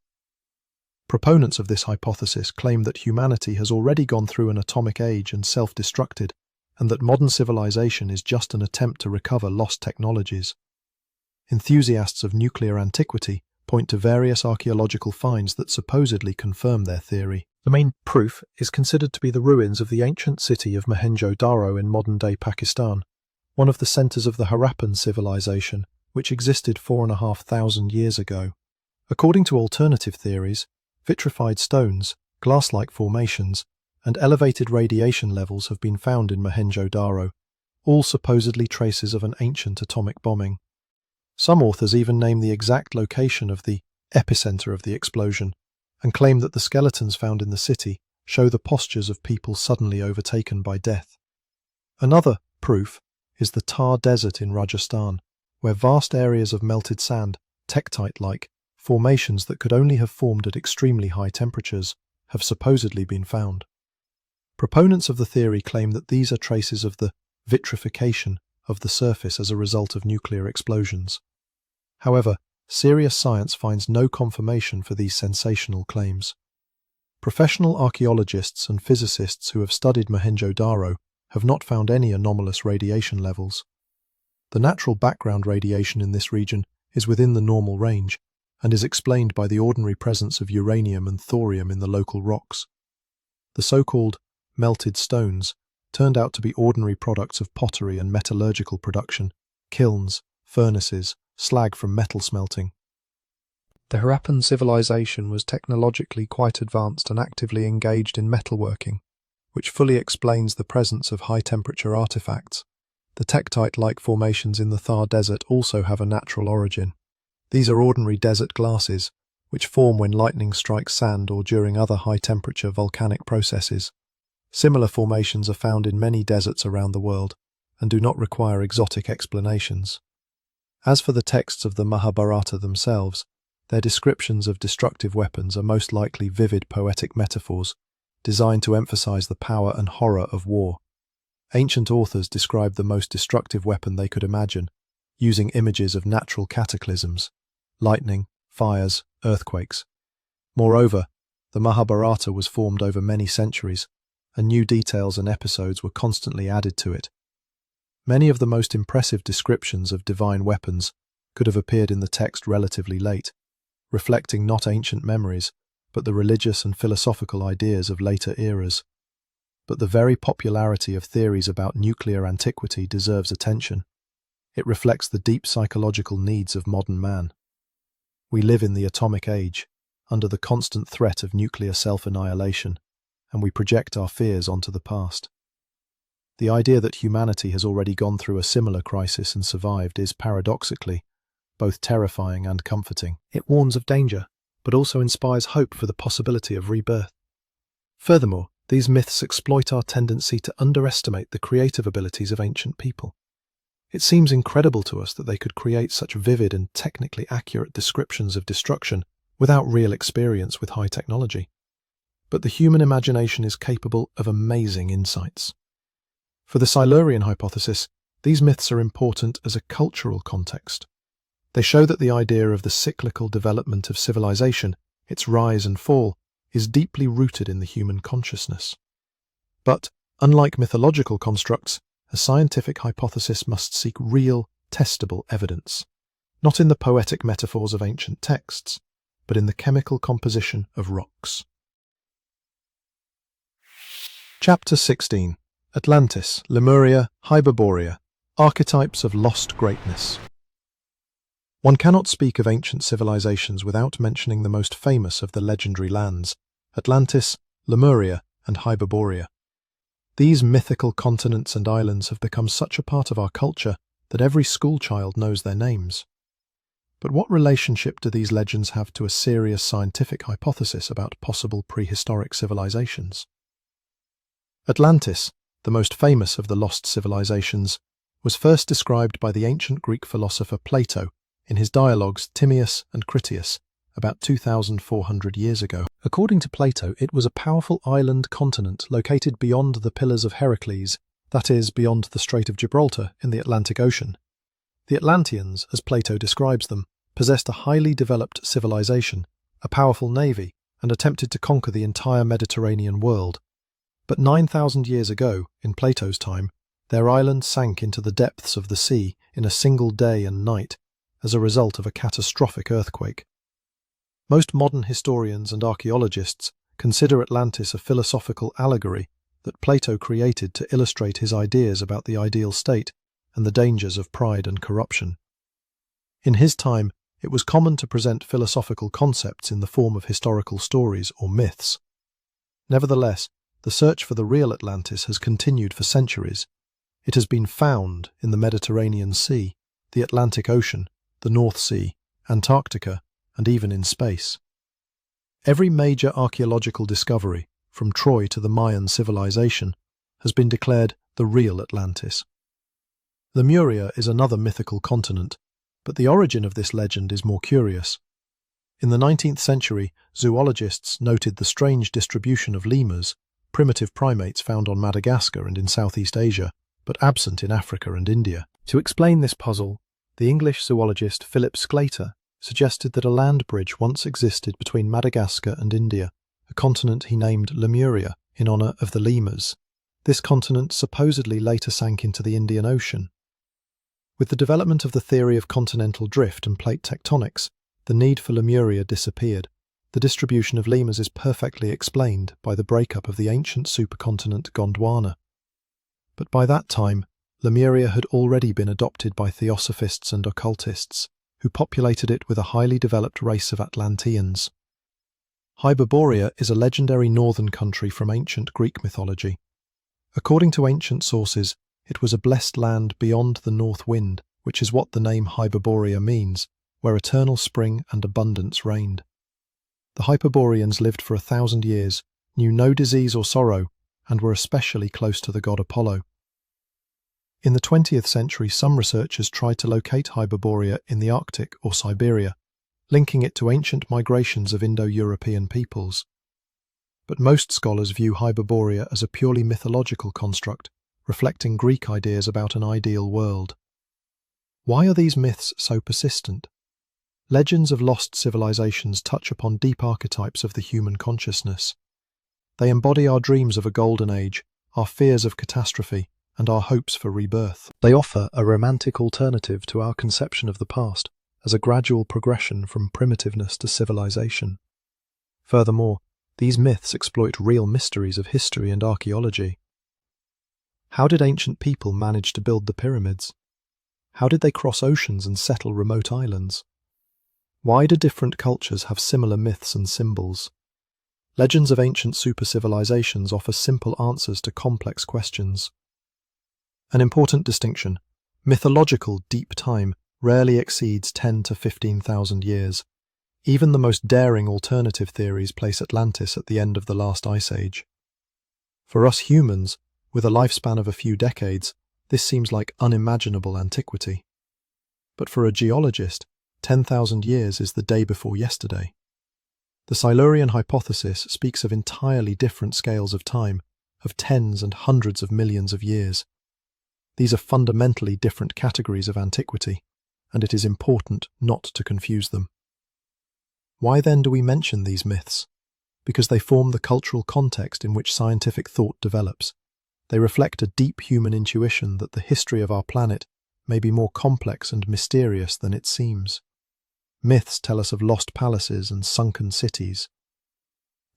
Proponents of this hypothesis claim that humanity has already gone through an atomic age and self-destructed, and that modern civilization is just an attempt to recover lost technologies. Enthusiasts of nuclear antiquity point to various archaeological finds that supposedly confirm their theory. The main proof is considered to be the ruins of the ancient city of Mohenjo-Daro in modern-day Pakistan, one of the centers of the Harappan civilization, which existed 4,500 years ago. According to alternative theories, vitrified stones, glass-like formations, and elevated radiation levels have been found in Mohenjo-Daro, all supposedly traces of an ancient atomic bombing. Some authors even name the exact location of the epicenter of the explosion, and claim that the skeletons found in the city show the postures of people suddenly overtaken by death. Another proof is the Thar Desert in Rajasthan, where vast areas of melted sand, tektite-like, formations that could only have formed at extremely high temperatures, have supposedly been found. Proponents of the theory claim that these are traces of the vitrification of the surface as a result of nuclear explosions. However, serious science finds no confirmation for these sensational claims. Professional archaeologists and physicists who have studied Mohenjo-Daro have not found any anomalous radiation levels. The natural background radiation in this region is within the normal range, and is explained by the ordinary presence of uranium and thorium in the local rocks. The so-called melted stones turned out to be ordinary products of pottery and metallurgical production, kilns, furnaces, slag from metal smelting. The Harappan civilization was technologically quite advanced and actively engaged in metalworking, which fully explains the presence of high-temperature artifacts. The tektite-like formations in the Thar Desert also have a natural origin. These are ordinary desert glasses, which form when lightning strikes sand or during other high-temperature volcanic processes. Similar formations are found in many deserts around the world, and do not require exotic explanations. As for the texts of the Mahabharata themselves, their descriptions of destructive weapons are most likely vivid poetic metaphors, designed to emphasize the power and horror of war. Ancient authors described the most destructive weapon they could imagine, using images of natural cataclysms, lightning, fires, earthquakes. Moreover, the Mahabharata was formed over many centuries, and new details and episodes were constantly added to it. Many of the most impressive descriptions of divine weapons could have appeared in the text relatively late, reflecting not ancient memories, but the religious and philosophical ideas of later eras. But the very popularity of theories about nuclear antiquity deserves attention. It reflects the deep psychological needs of modern man. We live in the atomic age, under the constant threat of nuclear self-annihilation, and we project our fears onto the past. The idea that humanity has already gone through a similar crisis and survived is, paradoxically, both terrifying and comforting. It warns of danger, but also inspires hope for the possibility of rebirth. Furthermore, these myths exploit our tendency to underestimate the creative abilities of ancient people. It seems incredible to us that they could create such vivid and technically accurate descriptions of destruction without real experience with high technology. But the human imagination is capable of amazing insights. For the Silurian hypothesis, these myths are important as a cultural context. They show that the idea of the cyclical development of civilization, its rise and fall, is deeply rooted in the human consciousness. But, unlike mythological constructs, a scientific hypothesis must seek real, testable evidence, not in the poetic metaphors of ancient texts, but in the chemical composition of rocks. Chapter 16. Atlantis, Lemuria, Hyperborea, Archetypes of Lost Greatness. One cannot speak of ancient civilizations without mentioning the most famous of the legendary lands, Atlantis, Lemuria, and Hyperborea. These mythical continents and islands have become such a part of our culture that every schoolchild knows their names. But what relationship do these legends have to a serious scientific hypothesis about possible prehistoric civilizations? Atlantis, the most famous of the lost civilizations, was first described by the ancient Greek philosopher Plato in his dialogues Timaeus and Critias about 2,400 years ago. According to Plato, it was a powerful island continent located beyond the Pillars of Heracles, that is, beyond the Strait of Gibraltar in the Atlantic Ocean. The Atlanteans, as Plato describes them, possessed a highly developed civilization, a powerful navy, and attempted to conquer the entire Mediterranean world. But 9,000 years ago, in Plato's time, their island sank into the depths of the sea in a single day and night as a result of a catastrophic earthquake. Most modern historians and archaeologists consider Atlantis a philosophical allegory that Plato created to illustrate his ideas about the ideal state and the dangers of pride and corruption. In his time, it was common to present philosophical concepts in the form of historical stories or myths. Nevertheless, the search for the real Atlantis has continued for centuries. It has been found in the Mediterranean Sea, the Atlantic Ocean, the North Sea, Antarctica, and even in space. Every major archaeological discovery, from Troy to the Mayan civilization, has been declared the real Atlantis. Lemuria is another mythical continent, but the origin of this legend is more curious. In the 19th century, zoologists noted the strange distribution of lemurs, primitive primates found on Madagascar and in Southeast Asia, but absent in Africa and India. To explain this puzzle, the English zoologist Philip Sclater suggested that a land bridge once existed between Madagascar and India, a continent he named Lemuria in honour of the lemurs. This continent supposedly later sank into the Indian Ocean. With the development of the theory of continental drift and plate tectonics, the need for Lemuria disappeared. The distribution of lemurs is perfectly explained by the breakup of the ancient supercontinent Gondwana. But by that time, Lemuria had already been adopted by theosophists and occultists, who populated it with a highly developed race of Atlanteans. Hyperborea is a legendary northern country from ancient Greek mythology. According to ancient sources, it was a blessed land beyond the north wind, which is what the name Hyperborea means, where eternal spring and abundance reigned. The Hyperboreans lived for 1,000 years, knew no disease or sorrow, and were especially close to the god Apollo. In the 20th century, some researchers tried to locate Hyperborea in the Arctic or Siberia, linking it to ancient migrations of Indo-European peoples. But most scholars view Hyperborea as a purely mythological construct, reflecting Greek ideas about an ideal world. Why are these myths so persistent? Legends of lost civilizations touch upon deep archetypes of the human consciousness. They embody our dreams of a golden age, our fears of catastrophe, and our hopes for rebirth. They offer a romantic alternative to our conception of the past as a gradual progression from primitiveness to civilization. Furthermore, these myths exploit real mysteries of history and archaeology. How did ancient people manage to build the pyramids? How did they cross oceans and settle remote islands? Why do different cultures have similar myths and symbols? Legends of ancient super-civilizations offer simple answers to complex questions. An important distinction: mythological deep time rarely exceeds 10 to 15,000 years. Even the most daring alternative theories place Atlantis at the end of the last ice age. For us humans, with a lifespan of a few decades, this seems like unimaginable antiquity. But for a geologist, 10,000 years is the day before yesterday. The Silurian Hypothesis speaks of entirely different scales of time, of tens and hundreds of millions of years. These are fundamentally different categories of antiquity, and it is important not to confuse them. Why then do we mention these myths? Because they form the cultural context in which scientific thought develops. They reflect a deep human intuition that the history of our planet may be more complex and mysterious than it seems. Myths tell us of lost palaces and sunken cities.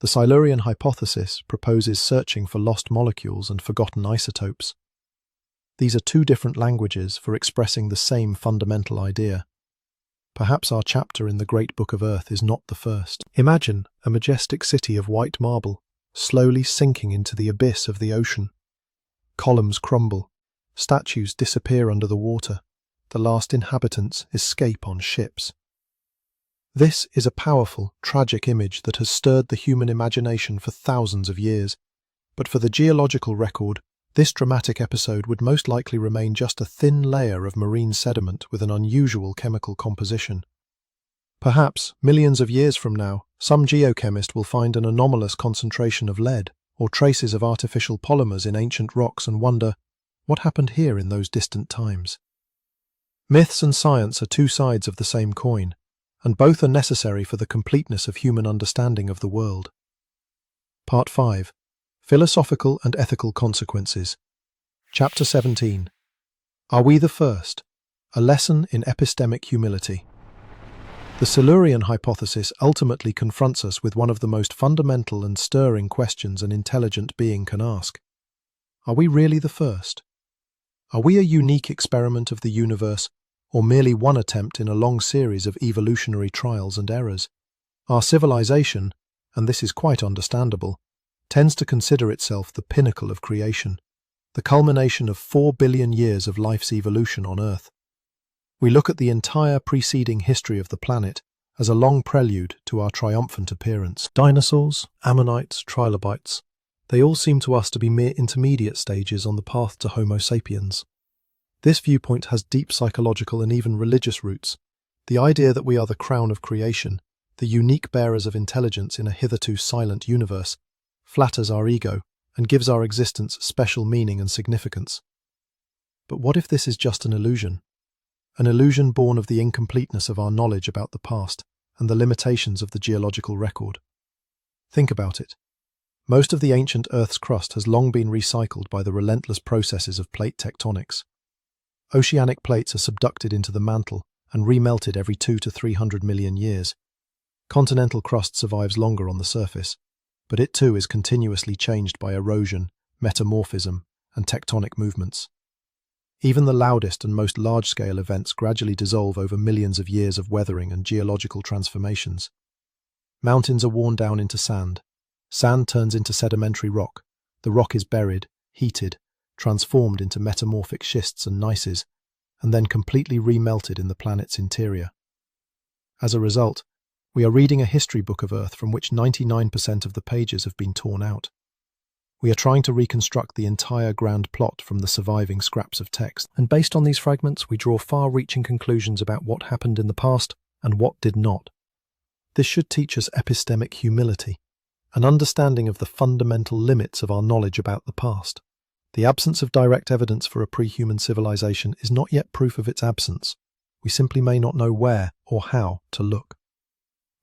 The Silurian Hypothesis proposes searching for lost molecules and forgotten isotopes. These are two different languages for expressing the same fundamental idea. Perhaps our chapter in the Great Book of Earth is not the first. Imagine a majestic city of white marble, slowly sinking into the abyss of the ocean. Columns crumble, statues disappear under the water, the last inhabitants escape on ships. This is a powerful, tragic image that has stirred the human imagination for thousands of years. But for the geological record, this dramatic episode would most likely remain just a thin layer of marine sediment with an unusual chemical composition. Perhaps, millions of years from now, some geochemist will find an anomalous concentration of lead or traces of artificial polymers in ancient rocks and wonder, what happened here in those distant times? Myths and science are two sides of the same coin, and both are necessary for the completeness of human understanding of the world. Part 5. Philosophical and Ethical Consequences. Chapter 17. Are we the first? A lesson in epistemic humility. The Silurian hypothesis ultimately confronts us with one of the most fundamental and stirring questions an intelligent being can ask. Are we really the first? Are we a unique experiment of the universe, or merely one attempt in a long series of evolutionary trials and errors? Our civilization, and this is quite understandable, tends to consider itself the pinnacle of creation, the culmination of 4 billion years of life's evolution on Earth. We look at the entire preceding history of the planet as a long prelude to our triumphant appearance. Dinosaurs, ammonites, trilobites, they all seem to us to be mere intermediate stages on the path to Homo sapiens. This viewpoint has deep psychological and even religious roots. The idea that we are the crown of creation, the unique bearers of intelligence in a hitherto silent universe, flatters our ego and gives our existence special meaning and significance. But what if this is just an illusion? An illusion born of the incompleteness of our knowledge about the past and the limitations of the geological record. Think about it. Most of the ancient Earth's crust has long been recycled by the relentless processes of plate tectonics. Oceanic plates are subducted into the mantle and remelted every 200 to 300 million years. Continental crust survives longer on the surface, but it too is continuously changed by erosion, metamorphism, and tectonic movements. Even the loudest and most large-scale events gradually dissolve over millions of years of weathering and geological transformations. Mountains are worn down into sand. Sand turns into sedimentary rock. The rock is buried, heated, transformed into metamorphic schists and gneisses, and then completely remelted in the planet's interior. As a result, we are reading a history book of Earth from which 99% of the pages have been torn out. We are trying to reconstruct the entire grand plot from the surviving scraps of text, and based on these fragments we draw far-reaching conclusions about what happened in the past and what did not. This should teach us epistemic humility, an understanding of the fundamental limits of our knowledge about the past. The absence of direct evidence for a pre-human civilization is not yet proof of its absence. We simply may not know where or how to look.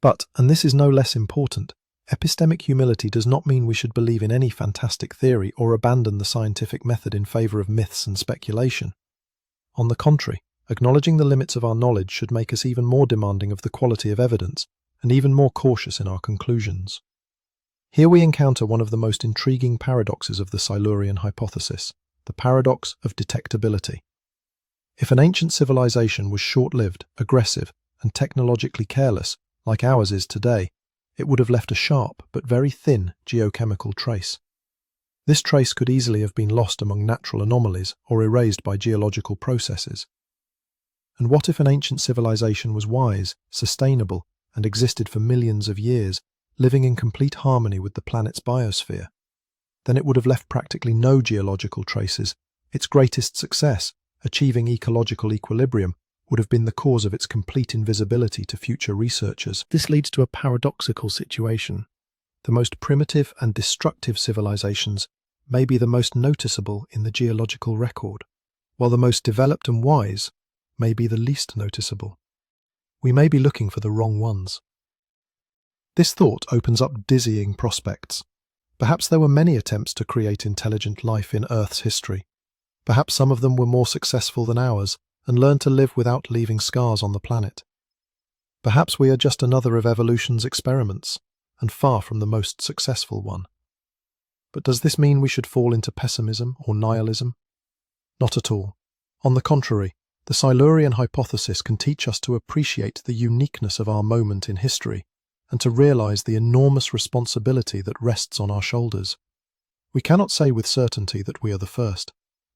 But, and this is no less important, epistemic humility does not mean we should believe in any fantastic theory or abandon the scientific method in favor of myths and speculation. On the contrary, acknowledging the limits of our knowledge should make us even more demanding of the quality of evidence and even more cautious in our conclusions. Here we encounter one of the most intriguing paradoxes of the Silurian hypothesis, the paradox of detectability. If an ancient civilization was short-lived, aggressive, and technologically careless, like ours is today, it would have left a sharp but very thin geochemical trace. This trace could easily have been lost among natural anomalies or erased by geological processes. And what if an ancient civilization was wise, sustainable, and existed for millions of years, living in complete harmony with the planet's biosphere? Then it would have left practically no geological traces. Its greatest success, achieving ecological equilibrium, would have been the cause of its complete invisibility to future researchers. This leads to a paradoxical situation. The most primitive and destructive civilizations may be the most noticeable in the geological record, while the most developed and wise may be the least noticeable. We may be looking for the wrong ones. This thought opens up dizzying prospects. Perhaps there were many attempts to create intelligent life in Earth's history. Perhaps some of them were more successful than ours and learned to live without leaving scars on the planet. Perhaps we are just another of evolution's experiments, and far from the most successful one. But does this mean we should fall into pessimism or nihilism? Not at all. On the contrary, the Silurian hypothesis can teach us to appreciate the uniqueness of our moment in history and to realize the enormous responsibility that rests on our shoulders. We cannot say with certainty that we are the first,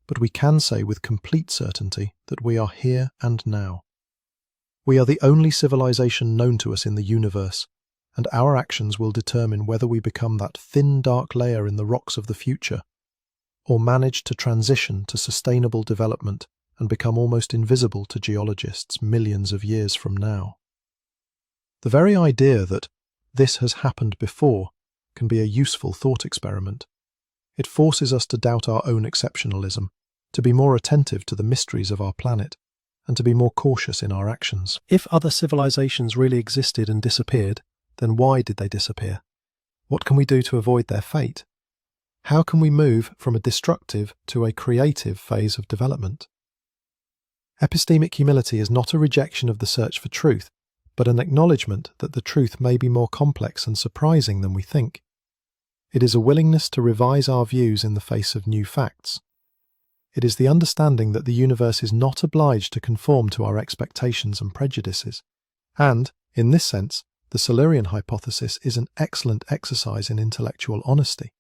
but we can say with complete certainty that we are here and now. We are the only civilization known to us in the universe, and our actions will determine whether we become that thin, dark layer in the rocks of the future, or manage to transition to sustainable development and become almost invisible to geologists millions of years from now. The very idea that this has happened before can be a useful thought experiment. It forces us to doubt our own exceptionalism, to be more attentive to the mysteries of our planet, and to be more cautious in our actions. If other civilizations really existed and disappeared, then why did they disappear? What can we do to avoid their fate? How can we move from a destructive to a creative phase of development? Epistemic humility is not a rejection of the search for truth, but an acknowledgement that the truth may be more complex and surprising than we think. It is a willingness to revise our views in the face of new facts. It is the understanding that the universe is not obliged to conform to our expectations and prejudices. And, in this sense, the Silurian Hypothesis is an excellent exercise in intellectual honesty.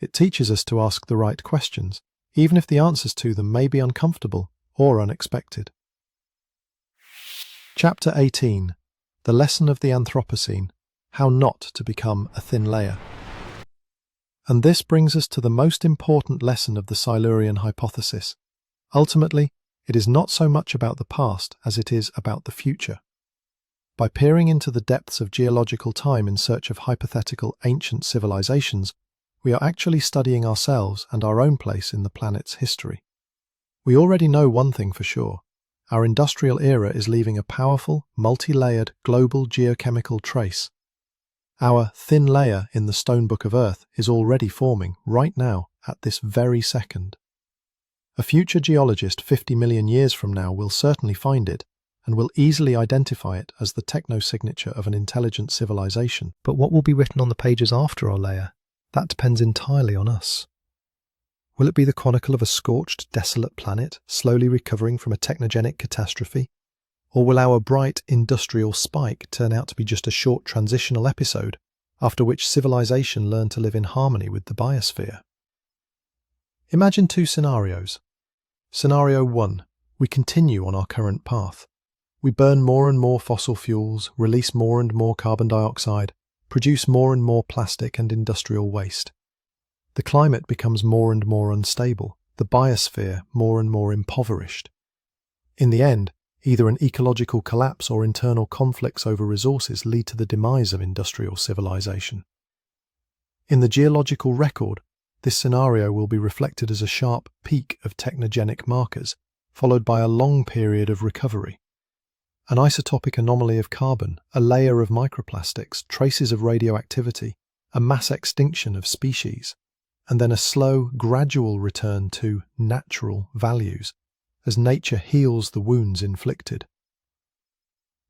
It teaches us to ask the right questions, even if the answers to them may be uncomfortable or unexpected. Chapter 18. The Lesson of the Anthropocene: How Not to Become a Thin Layer. And this brings us to the most important lesson of the Silurian Hypothesis. Ultimately, it is not so much about the past as it is about the future. By peering into the depths of geological time in search of hypothetical ancient civilizations, we are actually studying ourselves and our own place in the planet's history. We already know one thing for sure. Our industrial era is leaving a powerful, multi-layered global geochemical trace. Our thin layer in the stone book of Earth is already forming right now at this very second. A future geologist 50 million years from now will certainly find it and will easily identify it as the technosignature of an intelligent civilization. But what will be written on the pages after our layer? That depends entirely on us. Will it be the chronicle of a scorched, desolate planet slowly recovering from a technogenic catastrophe? Or will our bright industrial spike turn out to be just a short transitional episode, after which civilization learned to live in harmony with the biosphere? Imagine two scenarios. Scenario 1. We continue on our current path. We burn more and more fossil fuels, release more and more carbon dioxide, produce more and more plastic and industrial waste. The climate becomes more and more unstable, the biosphere more and more impoverished. In the end, either an ecological collapse or internal conflicts over resources lead to the demise of industrial civilization. In the geological record, this scenario will be reflected as a sharp peak of technogenic markers, followed by a long period of recovery. An isotopic anomaly of carbon, a layer of microplastics, traces of radioactivity, a mass extinction of species, and then a slow, gradual return to natural values, as nature heals the wounds inflicted.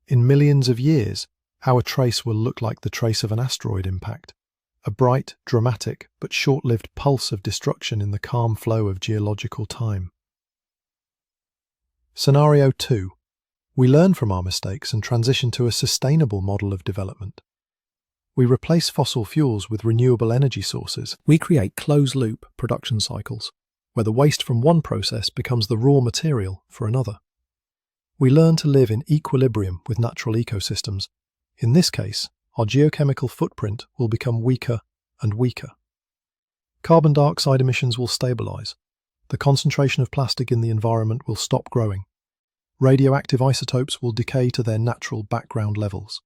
In millions of years, our trace will look like the trace of an asteroid impact, a bright, dramatic, but short-lived pulse of destruction in the calm flow of geological time. Scenario 2. We learn from our mistakes and transition to a sustainable model of development. We replace fossil fuels with renewable energy sources. We create closed-loop production cycles, where the waste from one process becomes the raw material for another. We learn to live in equilibrium with natural ecosystems. In this case, our geochemical footprint will become weaker and weaker. Carbon dioxide emissions will stabilize. The concentration of plastic in the environment will stop growing. Radioactive isotopes will decay to their natural background levels.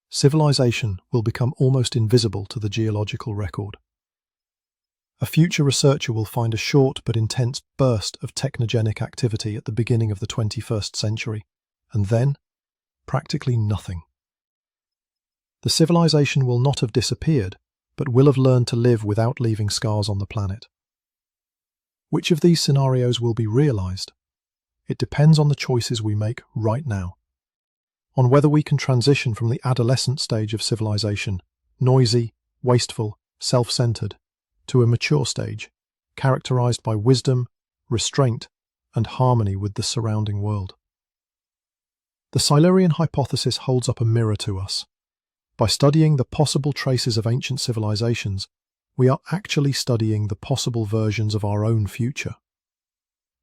Civilization will become almost invisible to the geological record. A future researcher will find a short but intense burst of technogenic activity at the beginning of the 21st century, and then, practically nothing. The civilization will not have disappeared, but will have learned to live without leaving scars on the planet. Which of these scenarios will be realized? It depends on the choices we make right now. On whether we can transition from the adolescent stage of civilization, noisy, wasteful, self-centered, to a mature stage, characterized by wisdom, restraint, and harmony with the surrounding world. The Silurian Hypothesis holds up a mirror to us. By studying the possible traces of ancient civilizations, we are actually studying the possible versions of our own future.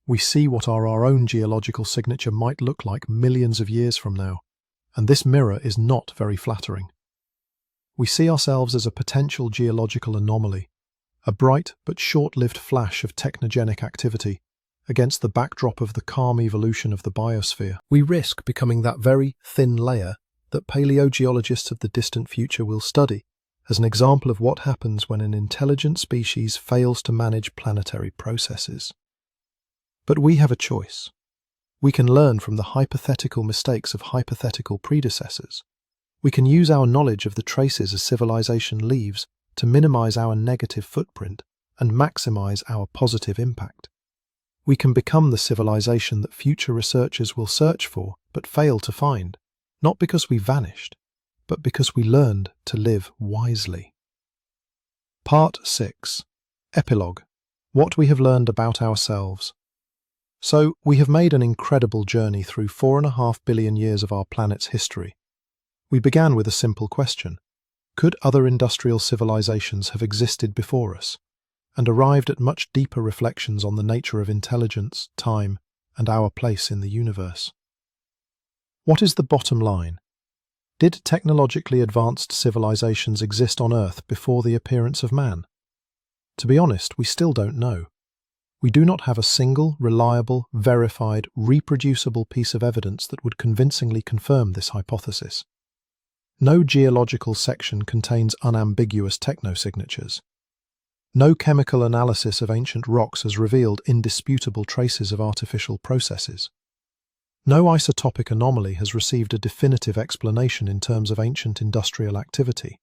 We see what our own geological signature might look like millions of years from now, and this mirror is not very flattering. We see ourselves as a potential geological anomaly, a bright but short-lived flash of technogenic activity against the backdrop of the calm evolution of the biosphere. We risk becoming that very thin layer that paleogeologists of the distant future will study as an example of what happens when an intelligent species fails to manage planetary processes. But we have a choice. We can learn from the hypothetical mistakes of hypothetical predecessors. We can use our knowledge of the traces a civilization leaves to minimize our negative footprint and maximize our positive impact. We can become the civilization that future researchers will search for but fail to find, not because we vanished, but because we learned to live wisely. Part 6. Epilogue. What we have learned about ourselves. So, we have made an incredible journey through 4.5 billion years of our planet's history. We began with a simple question. Could other industrial civilizations have existed before us? And arrived at much deeper reflections on the nature of intelligence, time, and our place in the universe. What is the bottom line? Did technologically advanced civilizations exist on Earth before the appearance of man? To be honest, we still don't know. We do not have a single, reliable, verified, reproducible piece of evidence that would convincingly confirm this hypothesis. No geological section contains unambiguous technosignatures. No chemical analysis of ancient rocks has revealed indisputable traces of artificial processes. No isotopic anomaly has received a definitive explanation in terms of ancient industrial activity.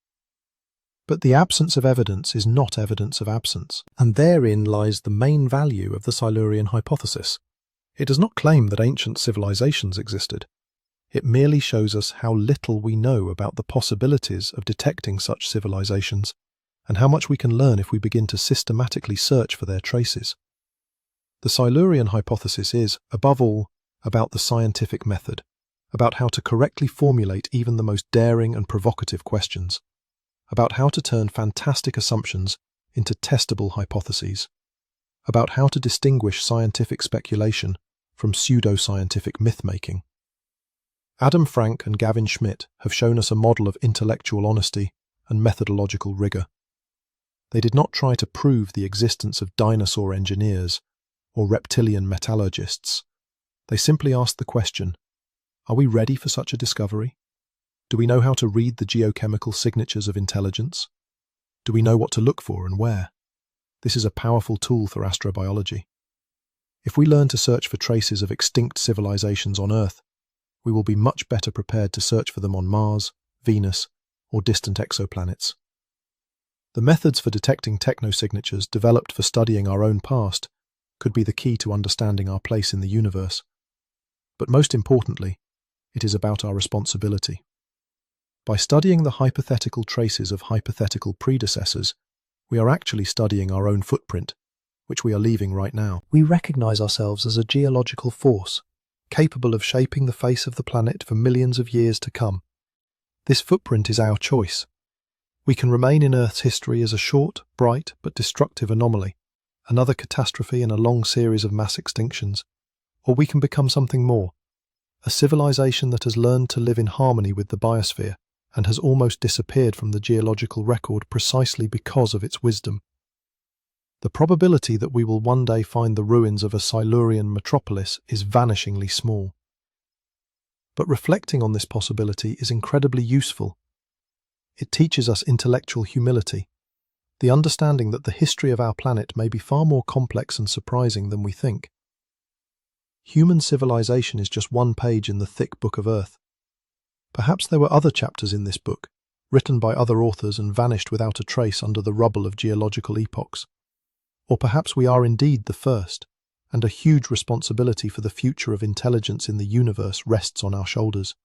But the absence of evidence is not evidence of absence, and therein lies the main value of the Silurian hypothesis. It does not claim that ancient civilizations existed. It merely shows us how little we know about the possibilities of detecting such civilizations, and how much we can learn if we begin to systematically search for their traces. The Silurian hypothesis is, above all, about the scientific method, about how to correctly formulate even the most daring and provocative questions, about how to turn fantastic assumptions into testable hypotheses, about how to distinguish scientific speculation from pseudo-scientific myth-making. Adam Frank and Gavin Schmidt have shown us a model of intellectual honesty and methodological rigor. They did not try to prove the existence of dinosaur engineers or reptilian metallurgists. They simply asked the question, are we ready for such a discovery? Do we know how to read the geochemical signatures of intelligence? Do we know what to look for and where? This is a powerful tool for astrobiology. If we learn to search for traces of extinct civilizations on Earth, we will be much better prepared to search for them on Mars, Venus, or distant exoplanets. The methods for detecting technosignatures developed for studying our own past could be the key to understanding our place in the universe. But most importantly, it is about our responsibility. By studying the hypothetical traces of hypothetical predecessors, we are actually studying our own footprint, which we are leaving right now. We recognize ourselves as a geological force, capable of shaping the face of the planet for millions of years to come. This footprint is our choice. We can remain in Earth's history as a short, bright, but destructive anomaly, another catastrophe in a long series of mass extinctions, or we can become something more, a civilization that has learned to live in harmony with the biosphere and has almost disappeared from the geological record precisely because of its wisdom. The probability that we will one day find the ruins of a Silurian metropolis is vanishingly small. But reflecting on this possibility is incredibly useful. It teaches us intellectual humility, the understanding that the history of our planet may be far more complex and surprising than we think. Human civilization is just one page in the thick book of Earth. Perhaps there were other chapters in this book, written by other authors and vanished without a trace under the rubble of geological epochs. Or perhaps we are indeed the first, and a huge responsibility for the future of intelligence in the universe rests on our shoulders.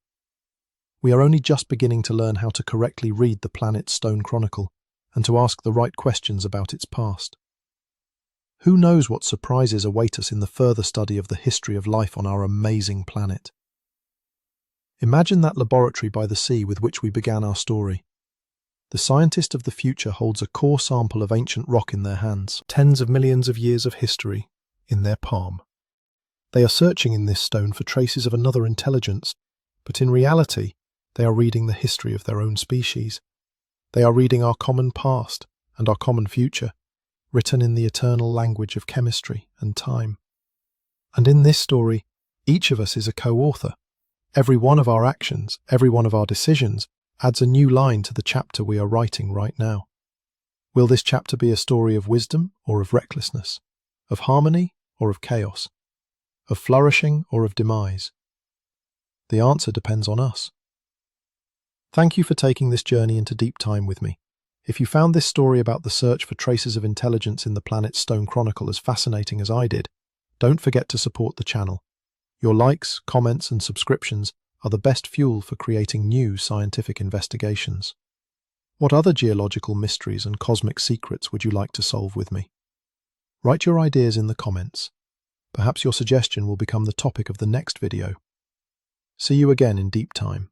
We are only just beginning to learn how to correctly read the planet's stone chronicle and to ask the right questions about its past. Who knows what surprises await us in the further study of the history of life on our amazing planet? Imagine that laboratory by the sea with which we began our story. The scientist of the future holds a core sample of ancient rock in their hands, tens of millions of years of history in their palm. They are searching in this stone for traces of another intelligence, but in reality, they are reading the history of their own species. They are reading our common past and our common future, written in the eternal language of chemistry and time. And in this story, each of us is a co-author. Every one of our actions, every one of our decisions, adds a new line to the chapter we are writing right now. Will this chapter be a story of wisdom or of recklessness, of harmony or of chaos, of flourishing or of demise? The answer depends on us. Thank you for taking this journey into deep time with me. If you found this story about the search for traces of intelligence in the planet's stone chronicle as fascinating as I did, don't forget to support the channel. Your likes, comments, and subscriptions are the best fuel for creating new scientific investigations. What other geological mysteries and cosmic secrets would you like to solve with me? Write your ideas in the comments. Perhaps your suggestion will become the topic of the next video. See you again in deep time.